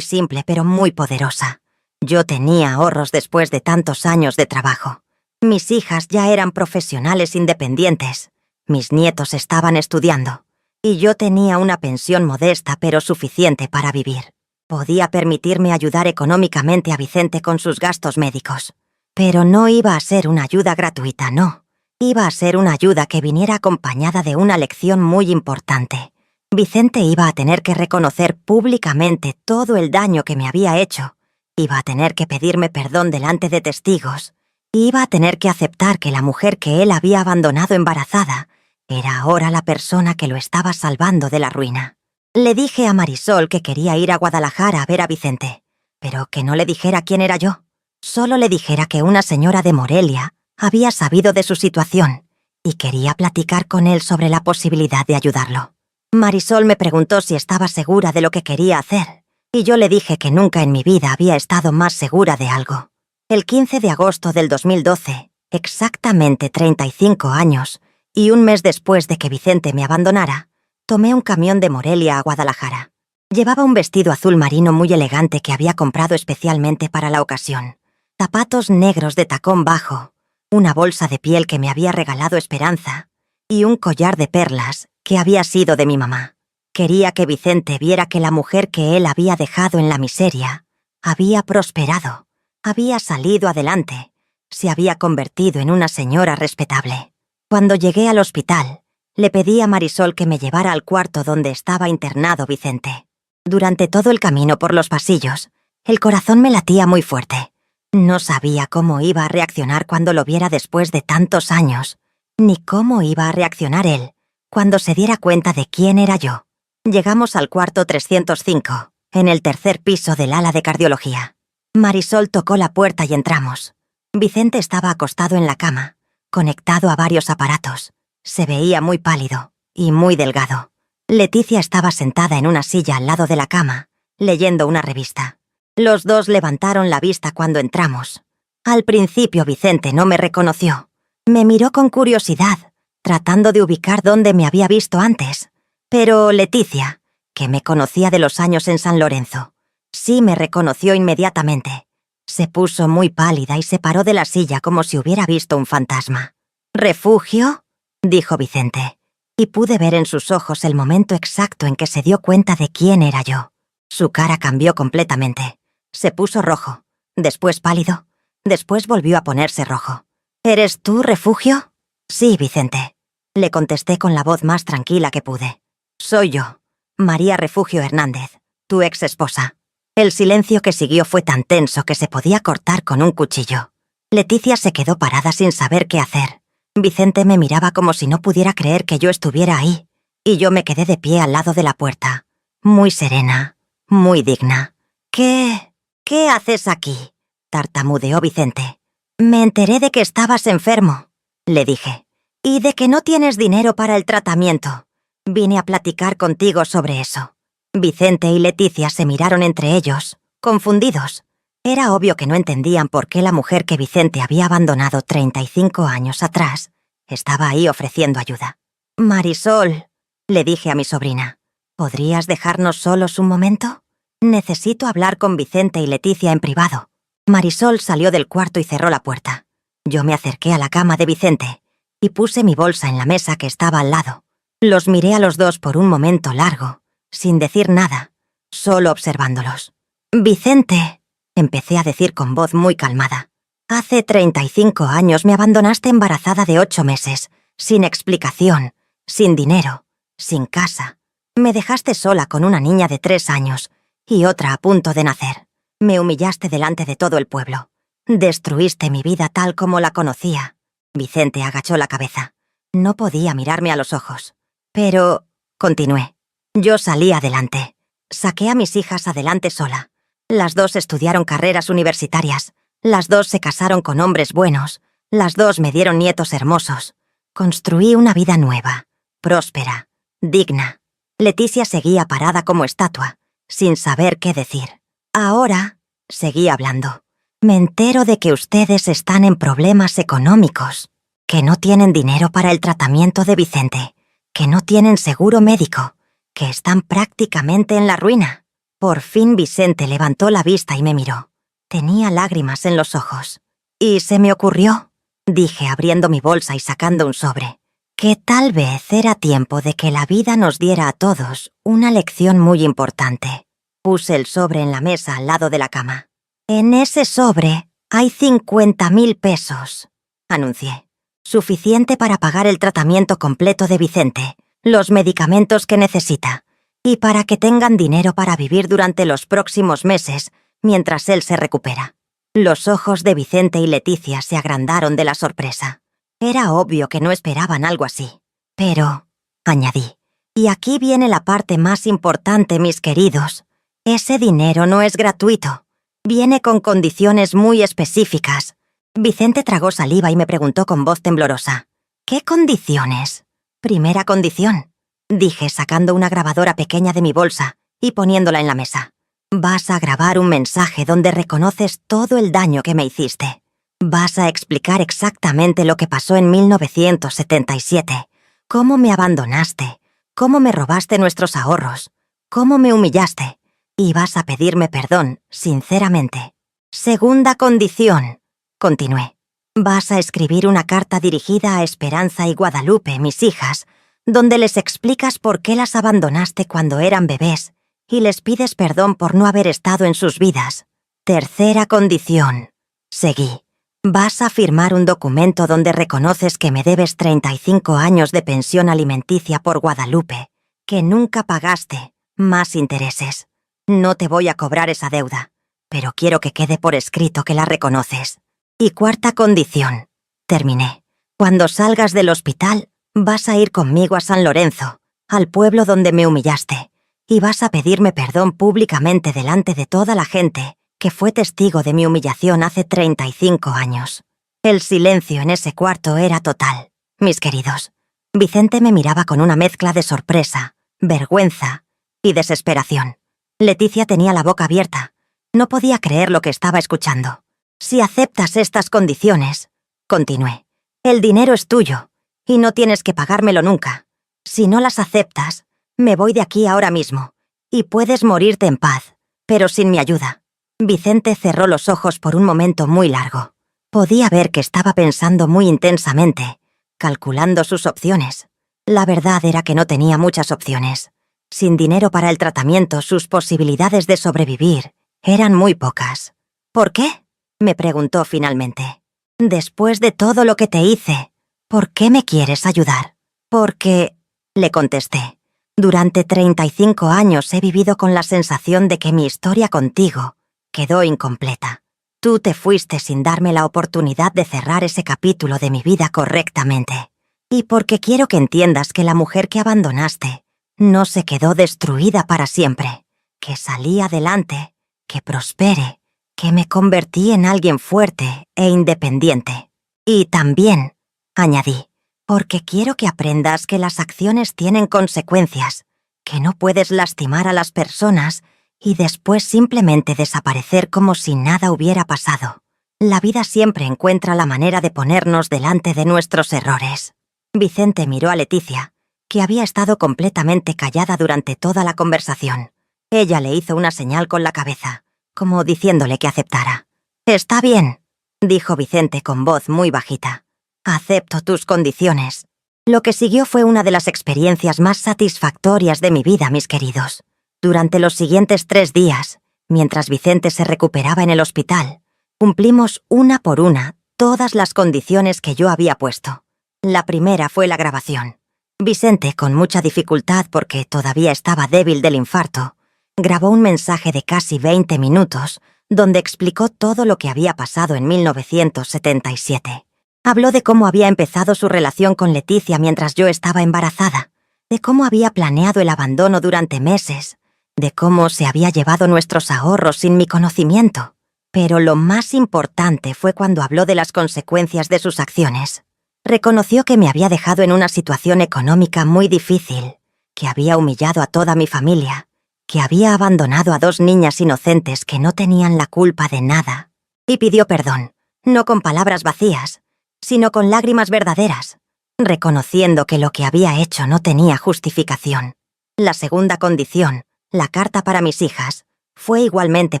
Speaker 1: simple, pero muy poderosa. Yo tenía ahorros después de tantos años de trabajo. Mis hijas ya eran profesionales independientes. Mis nietos estaban estudiando. Y yo tenía una pensión modesta pero suficiente para vivir. Podía permitirme ayudar económicamente a Vicente con sus gastos médicos. Pero no iba a ser una ayuda gratuita, no. Iba a ser una ayuda que viniera acompañada de una lección muy importante. Vicente iba a tener que reconocer públicamente todo el daño que me había hecho. Iba a tener que pedirme perdón delante de testigos. Iba a tener que aceptar que la mujer que él había abandonado embarazada era ahora la persona que lo estaba salvando de la ruina. Le dije a Marisol que quería ir a Guadalajara a ver a Vicente, pero que no le dijera quién era yo. Solo le dijera que una señora de Morelia había sabido de su situación y quería platicar con él sobre la posibilidad de ayudarlo. Marisol me preguntó si estaba segura de lo que quería hacer, y yo le dije que nunca en mi vida había estado más segura de algo. El 15 de agosto del 2012, exactamente 35 años, y un mes después de que Vicente me abandonara, tomé un camión de Morelia a Guadalajara. Llevaba un vestido azul marino muy elegante que había comprado especialmente para la ocasión, zapatos negros de tacón bajo, una bolsa de piel que me había regalado Esperanza y un collar de perlas que había sido de mi mamá. Quería que Vicente viera que la mujer que él había dejado en la miseria había prosperado, había salido adelante, se había convertido en una señora respetable. Cuando llegué al hospital, le pedí a Marisol que me llevara al cuarto donde estaba internado Vicente. Durante todo el camino por los pasillos, el corazón me latía muy fuerte. No sabía cómo iba a reaccionar cuando lo viera después de tantos años, ni cómo iba a reaccionar él cuando se diera cuenta de quién era yo. Llegamos al cuarto 305, en el tercer piso del ala de cardiología. Marisol tocó la puerta y entramos. Vicente estaba acostado en la cama, conectado a varios aparatos. Se veía muy pálido y muy delgado. Leticia estaba sentada en una silla al lado de la cama, leyendo una revista. Los dos levantaron la vista cuando entramos. Al principio Vicente no me reconoció. Me miró con curiosidad, tratando de ubicar dónde me había visto antes. Pero Leticia, que me conocía de los años en San Lorenzo, sí me reconoció inmediatamente. Se puso muy pálida y se paró de la silla como si hubiera visto un fantasma. ¿Refugio?, dijo Vicente, y pude ver en sus ojos el momento exacto en que se dio cuenta de quién era yo. Su cara cambió completamente. Se puso rojo, después pálido, después volvió a ponerse rojo. ¿Eres tú, Refugio? Sí, Vicente. Le contesté con la voz más tranquila que pude. Soy yo, María Refugio Hernández, tu ex esposa. El silencio que siguió fue tan tenso que se podía cortar con un cuchillo. Leticia se quedó parada sin saber qué hacer. Vicente me miraba como si no pudiera creer que yo estuviera ahí, y yo me quedé de pie al lado de la puerta, muy serena, muy digna. ¿Qué haces aquí?, tartamudeó Vicente. Me enteré de que estabas enfermo, le dije, y de que no tienes dinero para el tratamiento. Vine a platicar contigo sobre eso. Vicente y Leticia se miraron entre ellos, confundidos. Era obvio que no entendían por qué la mujer que Vicente había abandonado 35 años atrás estaba ahí ofreciendo ayuda. Marisol, le dije a mi sobrina, ¿podrías dejarnos solos un momento? Necesito hablar con Vicente y Leticia en privado. Marisol salió del cuarto y cerró la puerta. Yo me acerqué a la cama de Vicente y puse mi bolsa en la mesa que estaba al lado. Los miré a los dos por un momento largo, sin decir nada, solo observándolos. Vicente, empecé a decir con voz muy calmada. Hace 35 años me abandonaste embarazada de 8 meses, sin explicación, sin dinero, sin casa. Me dejaste sola con una niña de 3 años y otra a punto de nacer. Me humillaste delante de todo el pueblo. Destruiste mi vida tal como la conocía. Vicente agachó la cabeza. No podía mirarme a los ojos. Pero, continué, yo salí adelante. Saqué a mis hijas adelante sola. Las dos estudiaron carreras universitarias. Las dos se casaron con hombres buenos. Las dos me dieron nietos hermosos. Construí una vida nueva, próspera, digna. Leticia seguía parada como estatua, sin saber qué decir. Ahora, seguí hablando, me entero de que ustedes están en problemas económicos. que no tienen dinero para el tratamiento de Vicente, que no tienen seguro médico, que están prácticamente en la ruina. Por fin Vicente levantó la vista y me miró. Tenía lágrimas en los ojos. Y se me ocurrió, dije abriendo mi bolsa y sacando un sobre, que tal vez era tiempo de que la vida nos diera a todos una lección muy importante. Puse el sobre en la mesa al lado de la cama. En ese sobre hay 50.000 pesos, anuncié. Suficiente para pagar el tratamiento completo de Vicente, los medicamentos que necesita, y para que tengan dinero para vivir durante los próximos meses mientras él se recupera. Los ojos de Vicente y Leticia se agrandaron de la sorpresa. Era obvio que no esperaban algo así. Pero, añadí, y aquí viene la parte más importante, mis queridos, ese dinero no es gratuito. Viene con condiciones muy específicas. Vicente tragó saliva y me preguntó con voz temblorosa. ¿Qué condiciones? Primera condición, dije sacando una grabadora pequeña de mi bolsa y poniéndola en la mesa. Vas a grabar un mensaje donde reconoces todo el daño que me hiciste. Vas a explicar exactamente lo que pasó en 1977, cómo me abandonaste, cómo me robaste nuestros ahorros, cómo me humillaste, y vas a pedirme perdón, sinceramente. Segunda condición, continué. Vas a escribir una carta dirigida a Esperanza y Guadalupe, mis hijas, donde les explicas por qué las abandonaste cuando eran bebés y les pides perdón por no haber estado en sus vidas. Tercera condición, seguí. Vas a firmar un documento donde reconoces que me debes 35 años de pensión alimenticia por Guadalupe, que nunca pagaste, más intereses. No te voy a cobrar esa deuda, pero quiero que quede por escrito que la reconoces. Y cuarta condición, terminé. Cuando salgas del hospital, vas a ir conmigo a San Lorenzo, al pueblo donde me humillaste, y vas a pedirme perdón públicamente delante de toda la gente que fue testigo de mi humillación hace 35 años. El silencio en ese cuarto era total, mis queridos. Vicente me miraba con una mezcla de sorpresa, vergüenza y desesperación. Leticia tenía la boca abierta. No podía creer lo que estaba escuchando. Si aceptas estas condiciones, continué, el dinero es tuyo y no tienes que pagármelo nunca. Si no las aceptas, me voy de aquí ahora mismo y puedes morirte en paz, pero sin mi ayuda. Vicente cerró los ojos por un momento muy largo. Podía ver que estaba pensando muy intensamente, calculando sus opciones. La verdad era que no tenía muchas opciones. Sin dinero para el tratamiento, sus posibilidades de sobrevivir eran muy pocas. ¿Por qué?, me preguntó finalmente. Después de todo lo que te hice, ¿por qué me quieres ayudar? Porque, le contesté, durante 35 años he vivido con la sensación de que mi historia contigo quedó incompleta. Tú te fuiste sin darme la oportunidad de cerrar ese capítulo de mi vida correctamente. Y porque quiero que entiendas que la mujer que abandonaste no se quedó destruida para siempre, que salí adelante, que prospere, que me convertí en alguien fuerte e independiente. Y también, añadí, porque quiero que aprendas que las acciones tienen consecuencias, que no puedes lastimar a las personas y después simplemente desaparecer como si nada hubiera pasado. La vida siempre encuentra la manera de ponernos delante de nuestros errores. Vicente miró a Leticia, que había estado completamente callada durante toda la conversación. Ella le hizo una señal con la cabeza, como diciéndole que aceptara. «Está bien», dijo Vicente con voz muy bajita. «Acepto tus condiciones». Lo que siguió fue una de las experiencias más satisfactorias de mi vida, mis queridos. Durante los siguientes 3 días, mientras Vicente se recuperaba en el hospital, cumplimos una por una todas las condiciones que yo había puesto. La primera fue la grabación. Vicente, con mucha dificultad porque todavía estaba débil del infarto, grabó un mensaje de casi 20 minutos donde explicó todo lo que había pasado en 1977. Habló de cómo había empezado su relación con Leticia mientras yo estaba embarazada, de cómo había planeado el abandono durante meses, de cómo se había llevado nuestros ahorros sin mi conocimiento. Pero lo más importante fue cuando habló de las consecuencias de sus acciones. Reconoció que me había dejado en una situación económica muy difícil, que había humillado a toda mi familia, que había abandonado a 2 niñas inocentes que no tenían la culpa de nada, y pidió perdón, no con palabras vacías, sino con lágrimas verdaderas, reconociendo que lo que había hecho no tenía justificación. La segunda condición, la carta para mis hijas, fue igualmente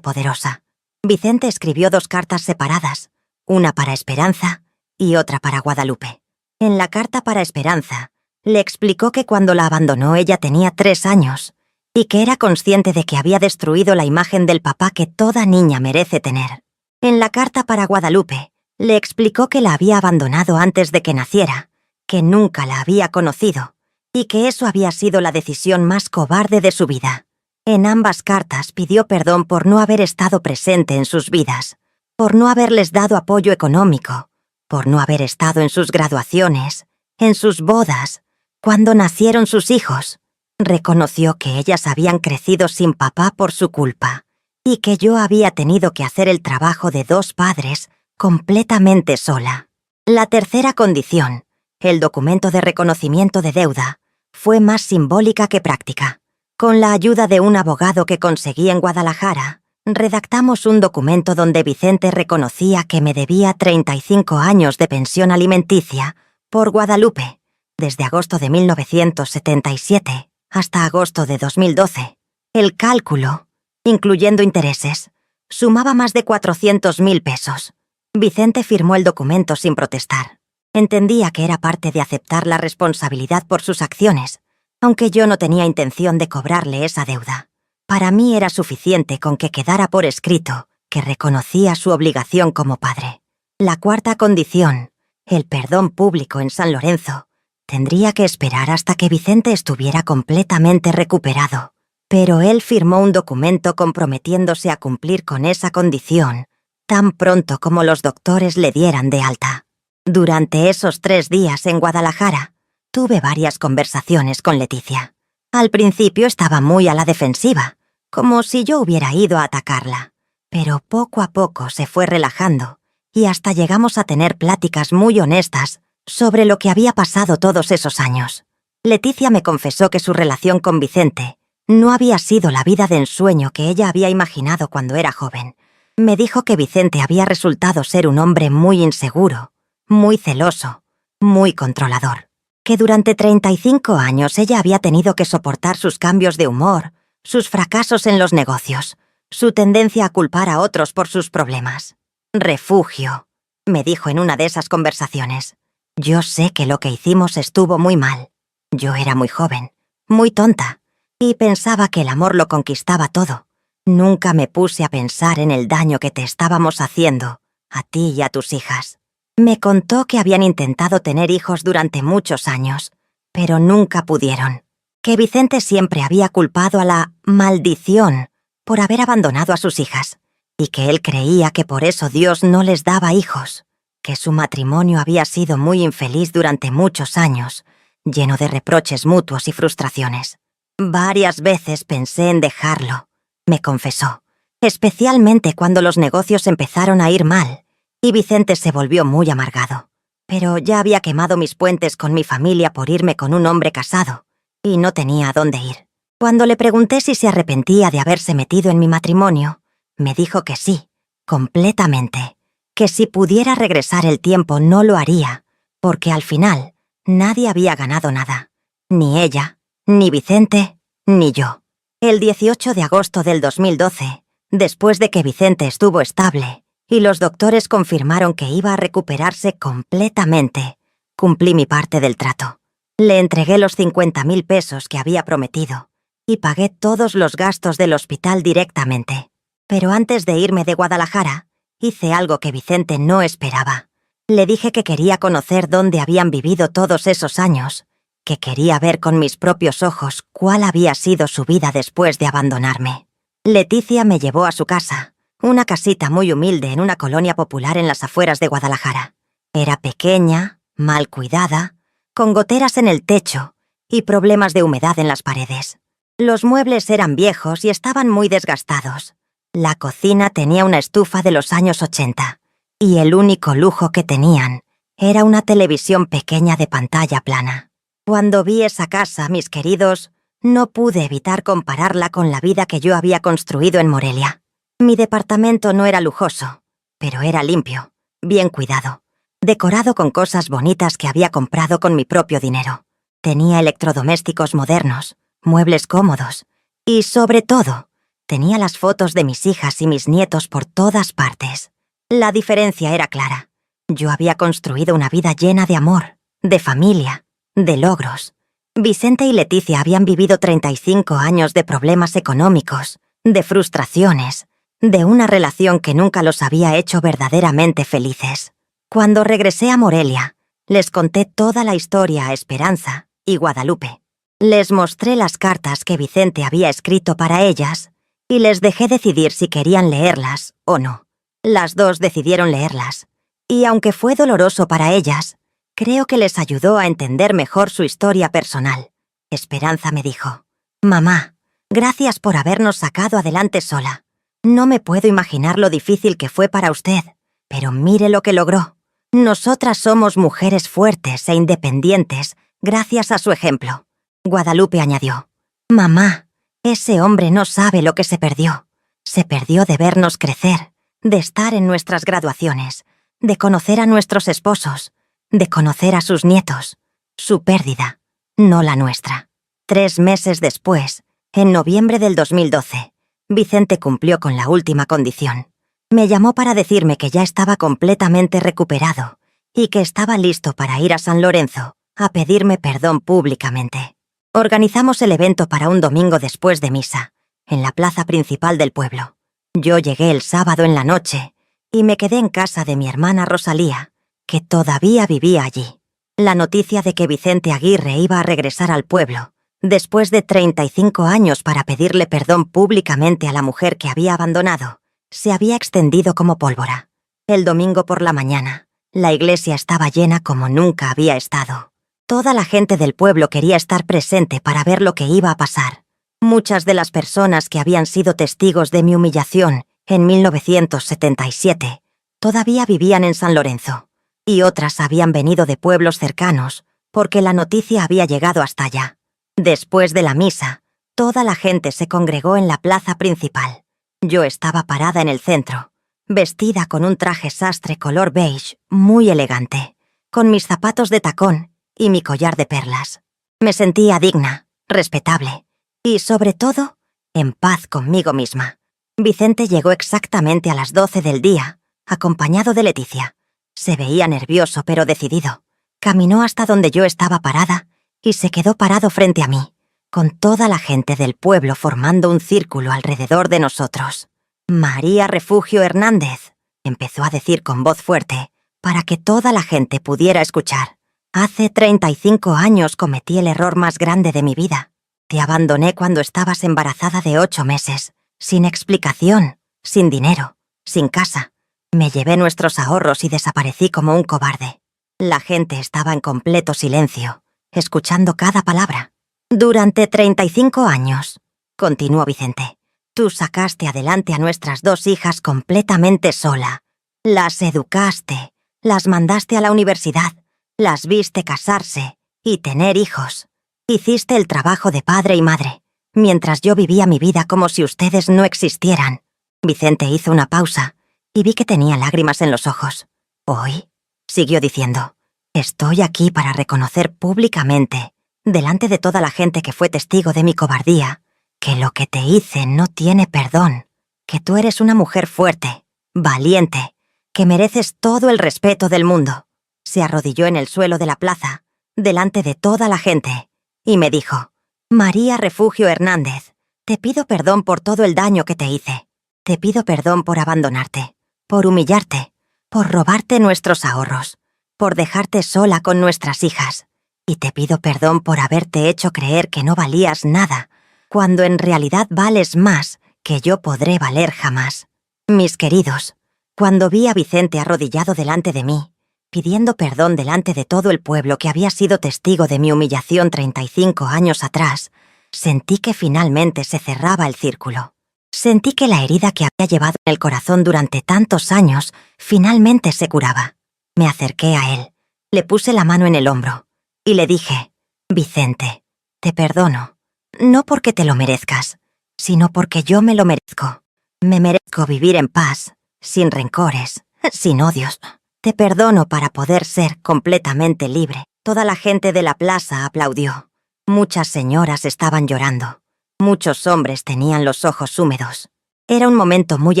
Speaker 1: poderosa. Vicente escribió 2 cartas separadas, una para Esperanza y otra para Guadalupe. En la carta para Esperanza, le explicó que cuando la abandonó ella tenía 3 años y que era consciente de que había destruido la imagen del papá que toda niña merece tener. En la carta para Guadalupe, le explicó que la había abandonado antes de que naciera, que nunca la había conocido y que eso había sido la decisión más cobarde de su vida. En ambas cartas pidió perdón por no haber estado presente en sus vidas, por no haberles dado apoyo económico, por no haber estado en sus graduaciones, en sus bodas, cuando nacieron sus hijos. Reconoció que ellas habían crecido sin papá por su culpa y que yo había tenido que hacer el trabajo de 2 padres completamente sola. La tercera condición, el documento de reconocimiento de deuda, fue más simbólica que práctica. Con la ayuda de un abogado que conseguí en Guadalajara, redactamos un documento donde Vicente reconocía que me debía 35 años de pensión alimenticia por Guadalupe, desde agosto de 1977 hasta agosto de 2012. El cálculo, incluyendo intereses, sumaba más de 400.000 pesos. Vicente firmó el documento sin protestar. Entendía que era parte de aceptar la responsabilidad por sus acciones, aunque yo no tenía intención de cobrarle esa deuda. Para mí era suficiente con que quedara por escrito que reconocía su obligación como padre. La cuarta condición, el perdón público en San Lorenzo, tendría que esperar hasta que Vicente estuviera completamente recuperado, pero él firmó un documento comprometiéndose a cumplir con esa condición tan pronto como los doctores le dieran de alta. Durante esos 3 días en Guadalajara, tuve varias conversaciones con Leticia. Al principio estaba muy a la defensiva, como si yo hubiera ido a atacarla, pero poco a poco se fue relajando y hasta llegamos a tener pláticas muy honestas sobre lo que había pasado todos esos años. Leticia me confesó que su relación con Vicente no había sido la vida de ensueño que ella había imaginado cuando era joven. Me dijo que Vicente había resultado ser un hombre muy inseguro, muy celoso, muy controlador. Que durante 35 años ella había tenido que soportar sus cambios de humor, sus fracasos en los negocios, su tendencia a culpar a otros por sus problemas. Refugio, me dijo en una de esas conversaciones. Yo sé que lo que hicimos estuvo muy mal. Yo era muy joven, muy tonta, y pensaba que el amor lo conquistaba todo. Nunca me puse a pensar en el daño que te estábamos haciendo, a ti y a tus hijas. Me contó que habían intentado tener hijos durante muchos años, pero nunca pudieron. Que Vicente siempre había culpado a la maldición por haber abandonado a sus hijas, y que él creía que por eso Dios no les daba hijos, que su matrimonio había sido muy infeliz durante muchos años, lleno de reproches mutuos y frustraciones. Varias veces pensé en dejarlo, me confesó, especialmente cuando los negocios empezaron a ir mal y Vicente se volvió muy amargado. Pero ya había quemado mis puentes con mi familia por irme con un hombre casado y no tenía a dónde ir. Cuando le pregunté si se arrepentía de haberse metido en mi matrimonio, me dijo que sí, completamente, que si pudiera regresar el tiempo no lo haría, porque al final nadie había ganado nada, ni ella, ni Vicente, ni yo. El 18 de agosto del 2012, después de que Vicente estuvo estable y los doctores confirmaron que iba a recuperarse completamente, cumplí mi parte del trato. Le entregué los 50.000 pesos que había prometido y pagué todos los gastos del hospital directamente. Pero antes de irme de Guadalajara, hice algo que Vicente no esperaba. Le dije que quería conocer dónde habían vivido todos esos años, que quería ver con mis propios ojos cuál había sido su vida después de abandonarme. Leticia me llevó a su casa, una casita muy humilde en una colonia popular en las afueras de Guadalajara. Era pequeña, mal cuidada, con goteras en el techo y problemas de humedad en las paredes. Los muebles eran viejos y estaban muy desgastados. La cocina tenía una estufa de los años 80, y el único lujo que tenían era una televisión pequeña de pantalla plana. Cuando vi esa casa, mis queridos, no pude evitar compararla con la vida que yo había construido en Morelia. Mi departamento no era lujoso, pero era limpio, bien cuidado. decorado con cosas bonitas que había comprado con mi propio dinero. Tenía electrodomésticos modernos, muebles cómodos y, sobre todo, tenía las fotos de mis hijas y mis nietos por todas partes. La diferencia era clara. Yo había construido una vida llena de amor, de familia, de logros. Vicente y Leticia habían vivido 35 años de problemas económicos, de frustraciones, de una relación que nunca los había hecho verdaderamente felices. Cuando regresé a Morelia, les conté toda la historia a Esperanza y Guadalupe. Les mostré las cartas que Vicente había escrito para ellas y les dejé decidir si querían leerlas o no. Las dos decidieron leerlas, y aunque fue doloroso para ellas, creo que les ayudó a entender mejor su historia personal. Esperanza me dijo: «Mamá, gracias por habernos sacado adelante sola. No me puedo imaginar lo difícil que fue para usted, pero mire lo que logró. Nosotras somos mujeres fuertes e independientes gracias a su ejemplo». Guadalupe añadió: «Mamá, ese hombre no sabe lo que se perdió. Se perdió de vernos crecer, de estar en nuestras graduaciones, de conocer a nuestros esposos, de conocer a sus nietos. Su pérdida, no la nuestra». 3 meses después, en noviembre del 2012, Vicente cumplió con la última condición. Me llamó para decirme que ya estaba completamente recuperado y que estaba listo para ir a San Lorenzo a pedirme perdón públicamente. Organizamos el evento para un domingo después de misa, en la plaza principal del pueblo. Yo llegué el sábado en la noche y me quedé en casa de mi hermana Rosalía, que todavía vivía allí. La noticia de que Vicente Aguirre iba a regresar al pueblo, después de 35 años para pedirle perdón públicamente a la mujer que había abandonado, se había extendido como pólvora. El domingo por la mañana, la iglesia estaba llena como nunca había estado. Toda la gente del pueblo quería estar presente para ver lo que iba a pasar. Muchas de las personas que habían sido testigos de mi humillación en 1977 todavía vivían en San Lorenzo, y otras habían venido de pueblos cercanos porque la noticia había llegado hasta allá. Después de la misa, toda la gente se congregó en la plaza principal. Yo estaba parada en el centro, vestida con un traje sastre color beige muy elegante, con mis zapatos de tacón y mi collar de perlas. Me sentía digna, respetable y, sobre todo, en paz conmigo misma. Vicente llegó exactamente a las 12 del día, acompañado de Leticia. Se veía nervioso pero decidido. Caminó hasta donde yo estaba parada y se quedó parado frente a mí, con toda la gente del pueblo formando un círculo alrededor de nosotros. «María Refugio Hernández», empezó a decir con voz fuerte, para que toda la gente pudiera escuchar. «Hace 35 años cometí el error más grande de mi vida. Te abandoné cuando estabas embarazada de 8 meses, sin explicación, sin dinero, sin casa. Me llevé nuestros ahorros y desaparecí como un cobarde». La gente estaba en completo silencio, escuchando cada palabra. «Durante 35 años», continuó Vicente, «tú sacaste adelante a nuestras 2 hijas completamente sola. Las educaste, las mandaste a la universidad, las viste casarse y tener hijos. Hiciste el trabajo de padre y madre, mientras yo vivía mi vida como si ustedes no existieran». Vicente hizo una pausa y vi que tenía lágrimas en los ojos. «Hoy», siguió diciendo, «estoy aquí para reconocer públicamente, delante de toda la gente que fue testigo de mi cobardía, que lo que te hice no tiene perdón, que tú eres una mujer fuerte, valiente, que mereces todo el respeto del mundo». Se arrodilló en el suelo de la plaza, delante de toda la gente, y me dijo: «María Refugio Hernández, te pido perdón por todo el daño que te hice. Te pido perdón por abandonarte, por humillarte, por robarte nuestros ahorros, por dejarte sola con nuestras hijas. Y te pido perdón por haberte hecho creer que no valías nada, cuando en realidad vales más que yo podré valer jamás». Mis queridos, cuando vi a Vicente arrodillado delante de mí, pidiendo perdón delante de todo el pueblo que había sido testigo de mi humillación 35 años atrás, sentí que finalmente se cerraba el círculo. Sentí que la herida que había llevado en el corazón durante tantos años finalmente se curaba. Me acerqué a él, le puse la mano en el hombro y le dije: «Vicente, te perdono, no porque te lo merezcas, sino porque yo me lo merezco. Me merezco vivir en paz, sin rencores, sin odios. Te perdono para poder ser completamente libre. Toda la gente de la plaza aplaudió. Muchas señoras estaban llorando. Muchos hombres tenían los ojos húmedos. Era un momento muy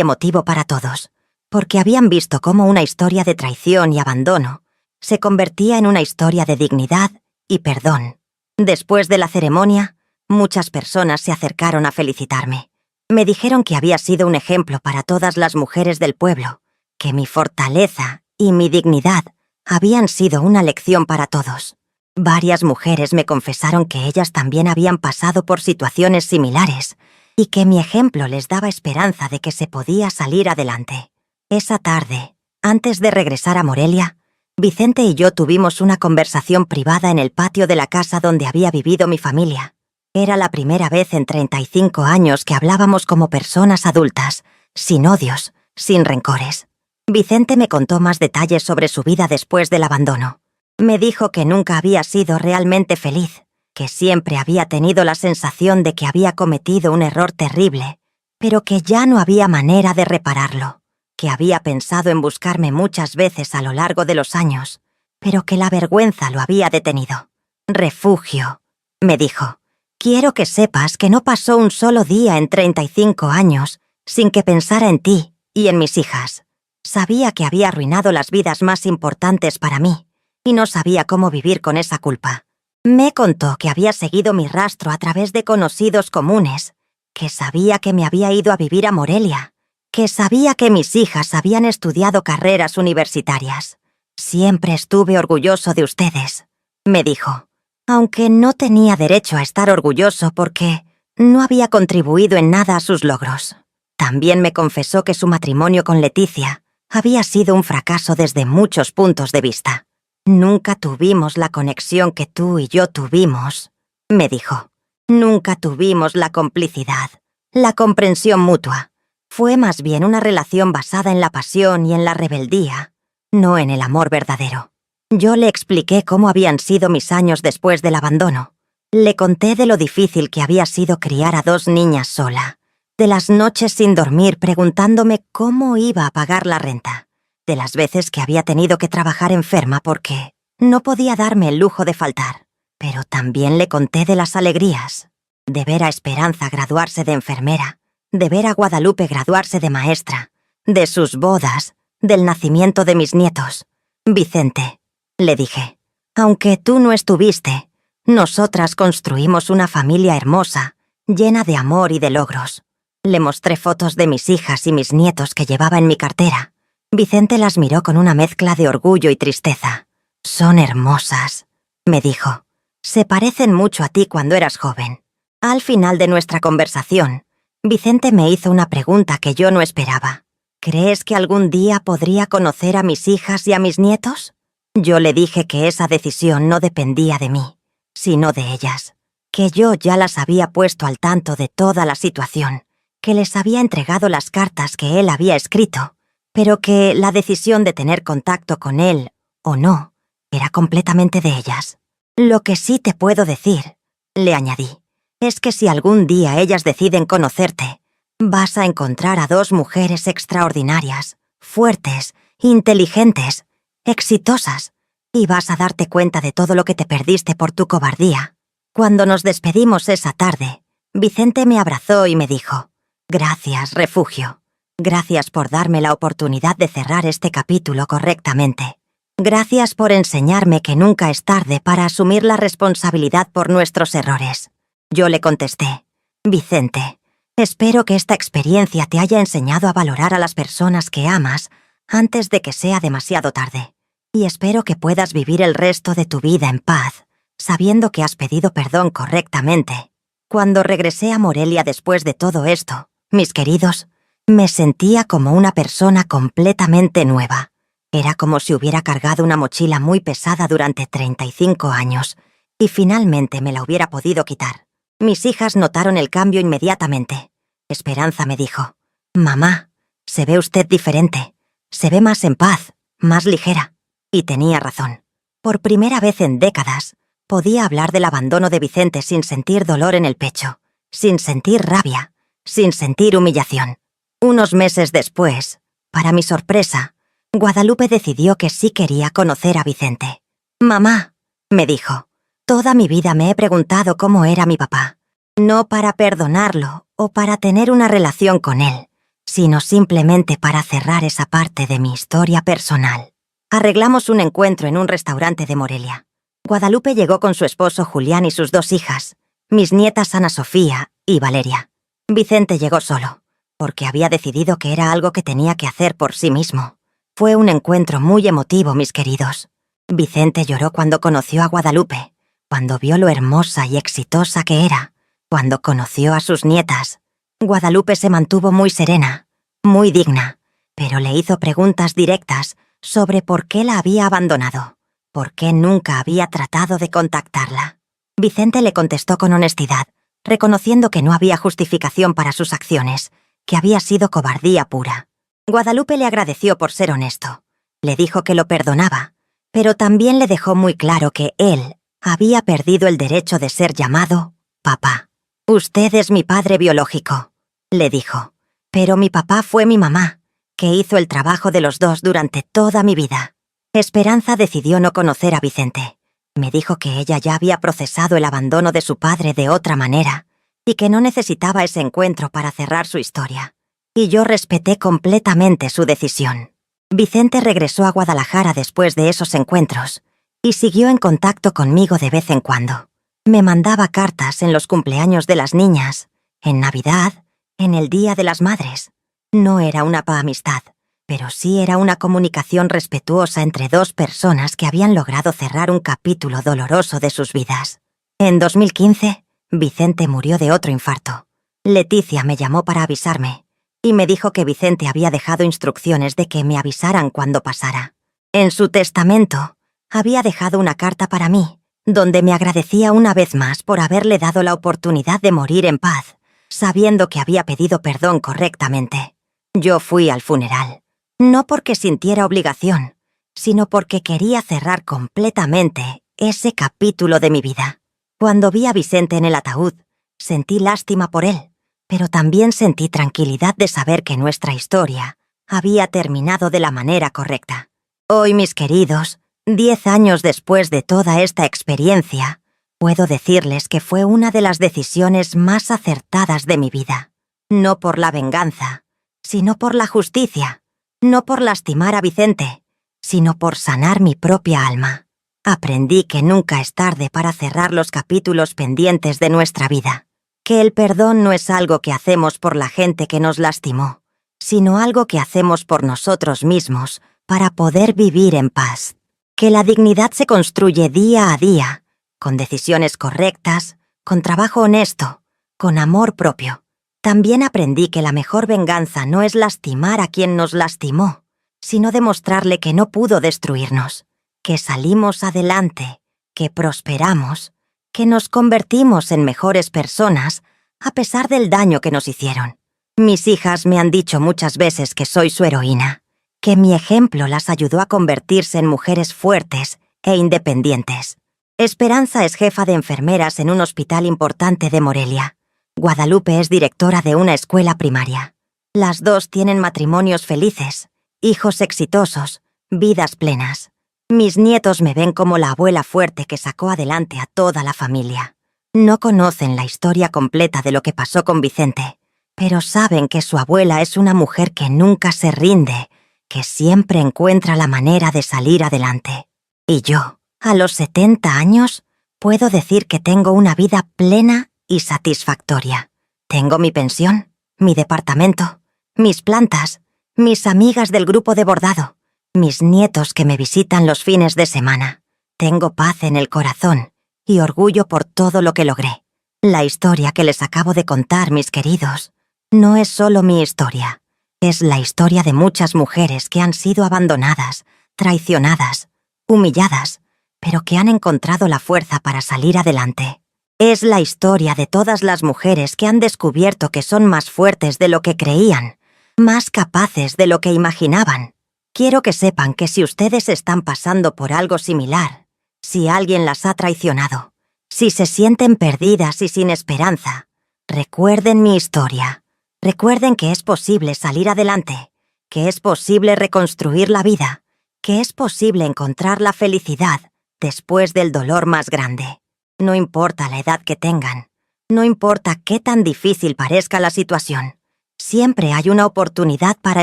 Speaker 1: emotivo para todos, porque habían visto cómo una historia de traición y abandono se convertía en una historia de dignidad y perdón. Después de la ceremonia, muchas personas se acercaron a felicitarme. Me dijeron que había sido un ejemplo para todas las mujeres del pueblo, que mi fortaleza y mi dignidad habían sido una lección para todos. Varias mujeres me confesaron que ellas también habían pasado por situaciones similares y que mi ejemplo les daba esperanza de que se podía salir adelante. Esa tarde, antes de regresar a Morelia, Vicente y yo tuvimos una conversación privada en el patio de la casa donde había vivido mi familia. Era la primera vez en 35 años que hablábamos como personas adultas, sin odios, sin rencores. Vicente me contó más detalles sobre su vida después del abandono. Me dijo que nunca había sido realmente feliz, que siempre había tenido la sensación de que había cometido un error terrible, pero que ya no había manera de repararlo, que había pensado en buscarme muchas veces a lo largo de los años, pero que la vergüenza lo había detenido. Refugio, me dijo. Quiero que sepas que no pasó un solo día en 35 años sin que pensara en ti y en mis hijas. Sabía que había arruinado las vidas más importantes para mí, y no sabía cómo vivir con esa culpa. Me contó que había seguido mi rastro a través de conocidos comunes, que sabía que me había ido a vivir a Morelia, que sabía que mis hijas habían estudiado carreras universitarias. Siempre estuve orgulloso de ustedes, me dijo, aunque no tenía derecho a estar orgulloso porque no había contribuido en nada a sus logros. También me confesó que su matrimonio con Leticia había sido un fracaso desde muchos puntos de vista. Nunca tuvimos la conexión que tú y yo tuvimos, me dijo. Nunca tuvimos la complicidad, la comprensión mutua. Fue más bien una relación basada en la pasión y en la rebeldía, no en el amor verdadero. Yo le expliqué cómo habían sido mis años después del abandono. Le conté de lo difícil que había sido criar a 2 niñas sola, de las noches sin dormir preguntándome cómo iba a pagar la renta, de las veces que había tenido que trabajar enferma porque no podía darme el lujo de faltar. Pero también le conté de las alegrías, de ver a Esperanza graduarse de enfermera, de ver a Guadalupe graduarse de maestra, de sus bodas, del nacimiento de mis nietos. Vicente, le dije, aunque tú no estuviste, nosotras construimos una familia hermosa, llena de amor y de logros. Le mostré fotos de mis hijas y mis nietos que llevaba en mi cartera. Vicente las miró con una mezcla de orgullo y tristeza. Son hermosas, me dijo. Se parecen mucho a ti cuando eras joven. Al final de nuestra conversación, Vicente me hizo una pregunta que yo no esperaba. ¿Crees que algún día podría conocer a mis hijas y a mis nietos? Yo le dije que esa decisión no dependía de mí, sino de ellas, que yo ya las había puesto al tanto de toda la situación, que les había entregado las cartas que él había escrito, pero que la decisión de tener contacto con él o no era completamente de ellas. Lo que sí te puedo decir, le añadí, es que si algún día ellas deciden conocerte, vas a encontrar a 2 mujeres extraordinarias, fuertes, inteligentes, exitosas, y vas a darte cuenta de todo lo que te perdiste por tu cobardía. Cuando nos despedimos esa tarde, Vicente me abrazó y me dijo, «Gracias, Refugio. Gracias por darme la oportunidad de cerrar este capítulo correctamente. Gracias por enseñarme que nunca es tarde para asumir la responsabilidad por nuestros errores». Yo le contesté, «Vicente, espero que esta experiencia te haya enseñado a valorar a las personas que amas antes de que sea demasiado tarde. Y espero que puedas vivir el resto de tu vida en paz, sabiendo que has pedido perdón correctamente». Cuando regresé a Morelia después de todo esto, mis queridos, me sentía como una persona completamente nueva. Era como si hubiera cargado una mochila muy pesada durante 35 años y finalmente me la hubiera podido quitar. Mis hijas notaron el cambio inmediatamente. Esperanza me dijo, «Mamá, se ve usted diferente. Se ve más en paz, más ligera». Y tenía razón. Por primera vez en décadas, podía hablar del abandono de Vicente sin sentir dolor en el pecho, sin sentir rabia, sin sentir humillación. Unos meses después, para mi sorpresa, Guadalupe decidió que sí quería conocer a Vicente. «Mamá», me dijo, «toda mi vida me he preguntado cómo era mi papá. No para perdonarlo o para tener una relación con él, sino simplemente para cerrar esa parte de mi historia personal». Arreglamos un encuentro en un restaurante de Morelia. Guadalupe llegó con su esposo Julián y sus 2 hijas, mis nietas Ana Sofía y Valeria. Vicente llegó solo, porque había decidido que era algo que tenía que hacer por sí mismo. Fue un encuentro muy emotivo, mis queridos. Vicente lloró cuando conoció a Guadalupe, cuando vio lo hermosa y exitosa que era, cuando conoció a sus nietas. Guadalupe se mantuvo muy serena, muy digna, pero le hizo preguntas directas sobre por qué la había abandonado, por qué nunca había tratado de contactarla. Vicente le contestó con honestidad, reconociendo que no había justificación para sus acciones, que había sido cobardía pura. Guadalupe le agradeció por ser honesto. Le dijo que lo perdonaba, pero también le dejó muy claro que él había perdido el derecho de ser llamado papá. «Usted es mi padre biológico», le dijo, «pero mi papá fue mi mamá, que hizo el trabajo de los 2 durante toda mi vida». Esperanza decidió no conocer a Vicente. Me dijo que ella ya había procesado el abandono de su padre de otra manera y que no necesitaba ese encuentro para cerrar su historia. Y yo respeté completamente su decisión. Vicente regresó a Guadalajara después de esos encuentros y siguió en contacto conmigo de vez en cuando. Me mandaba cartas en los cumpleaños de las niñas, en Navidad, en el Día de las Madres. No era una amistad, pero sí era una comunicación respetuosa entre 2 personas que habían logrado cerrar un capítulo doloroso de sus vidas. En 2015, Vicente murió de otro infarto. Leticia me llamó para avisarme y me dijo que Vicente había dejado instrucciones de que me avisaran cuando pasara. En su testamento, había dejado una carta para mí, donde me agradecía una vez más por haberle dado la oportunidad de morir en paz, sabiendo que había pedido perdón correctamente. Yo fui al funeral, no porque sintiera obligación, sino porque quería cerrar completamente ese capítulo de mi vida. Cuando vi a Vicente en el ataúd, sentí lástima por él, pero también sentí tranquilidad de saber que nuestra historia había terminado de la manera correcta. Hoy, mis queridos, 10 años después de toda esta experiencia, puedo decirles que fue una de las decisiones más acertadas de mi vida. No por la venganza, sino por la justicia. No por lastimar a Vicente, sino por sanar mi propia alma. Aprendí que nunca es tarde para cerrar los capítulos pendientes de nuestra vida. Que el perdón no es algo que hacemos por la gente que nos lastimó, sino algo que hacemos por nosotros mismos para poder vivir en paz. Que la dignidad se construye día a día, con decisiones correctas, con trabajo honesto, con amor propio. También aprendí que la mejor venganza no es lastimar a quien nos lastimó, sino demostrarle que no pudo destruirnos, que salimos adelante, que prosperamos, que nos convertimos en mejores personas a pesar del daño que nos hicieron. Mis hijas me han dicho muchas veces que soy su heroína, que mi ejemplo las ayudó a convertirse en mujeres fuertes e independientes. Esperanza es jefa de enfermeras en un hospital importante de Morelia. Guadalupe es directora de una escuela primaria. Las 2 tienen matrimonios felices, hijos exitosos, vidas plenas. Mis nietos me ven como la abuela fuerte que sacó adelante a toda la familia. No conocen la historia completa de lo que pasó con Vicente, pero saben que su abuela es una mujer que nunca se rinde, que siempre encuentra la manera de salir adelante. Y yo, a los 70 años, puedo decir que tengo una vida plena y satisfactoria. Tengo mi pensión, mi departamento, mis plantas, mis amigas del grupo de bordado, mis nietos que me visitan los fines de semana. Tengo paz en el corazón y orgullo por todo lo que logré. La historia que les acabo de contar, mis queridos, no es solo mi historia. Es la historia de muchas mujeres que han sido abandonadas, traicionadas, humilladas, pero que han encontrado la fuerza para salir adelante. Es la historia de todas las mujeres que han descubierto que son más fuertes de lo que creían, más capaces de lo que imaginaban. Quiero que sepan que si ustedes están pasando por algo similar, si alguien las ha traicionado, si se sienten perdidas y sin esperanza, recuerden mi historia. Recuerden que es posible salir adelante, que es posible reconstruir la vida, que es posible encontrar la felicidad después del dolor más grande. No importa la edad que tengan, no importa qué tan difícil parezca la situación, siempre hay una oportunidad para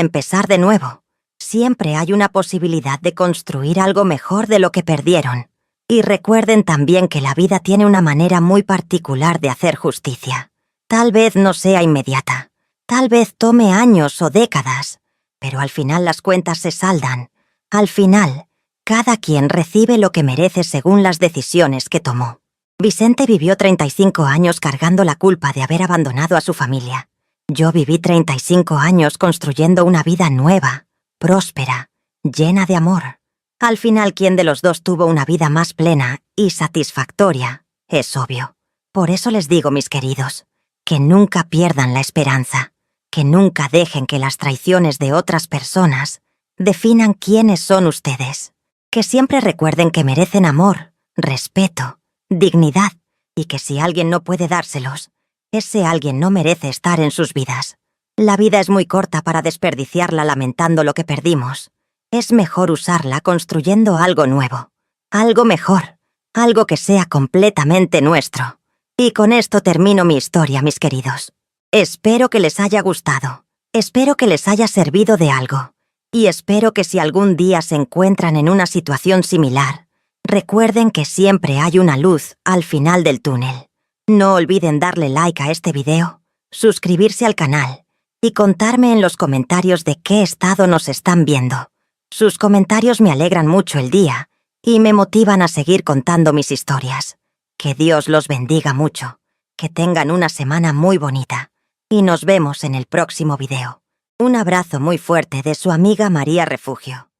Speaker 1: empezar de nuevo. Siempre hay una posibilidad de construir algo mejor de lo que perdieron. Y recuerden también que la vida tiene una manera muy particular de hacer justicia. Tal vez no sea inmediata, tal vez tome años o décadas, pero al final las cuentas se saldan. Al final, cada quien recibe lo que merece según las decisiones que tomó. Vicente vivió 35 años cargando la culpa de haber abandonado a su familia. Yo viví 35 años construyendo una vida nueva, próspera, llena de amor. Al final, ¿quién de los dos tuvo una vida más plena y satisfactoria? Es obvio. Por eso les digo, mis queridos, que nunca pierdan la esperanza, que nunca dejen que las traiciones de otras personas definan quiénes son ustedes, que siempre recuerden que merecen amor, respeto, dignidad, y que si alguien no puede dárselos, ese alguien no merece estar en sus vidas. La vida es muy corta para desperdiciarla lamentando lo que perdimos. Es mejor usarla construyendo algo nuevo, algo mejor, algo que sea completamente nuestro. Y con esto termino mi historia, mis queridos. Espero que les haya gustado, espero que les haya servido de algo, y espero que si algún día se encuentran en una situación similar, recuerden que siempre hay una luz al final del túnel. No olviden darle like a este video, suscribirse al canal y contarme en los comentarios de qué estado nos están viendo. Sus comentarios me alegran mucho el día y me motivan a seguir contando mis historias. Que Dios los bendiga mucho, que tengan una semana muy bonita y nos vemos en el próximo video. Un abrazo muy fuerte de su amiga María Refugio.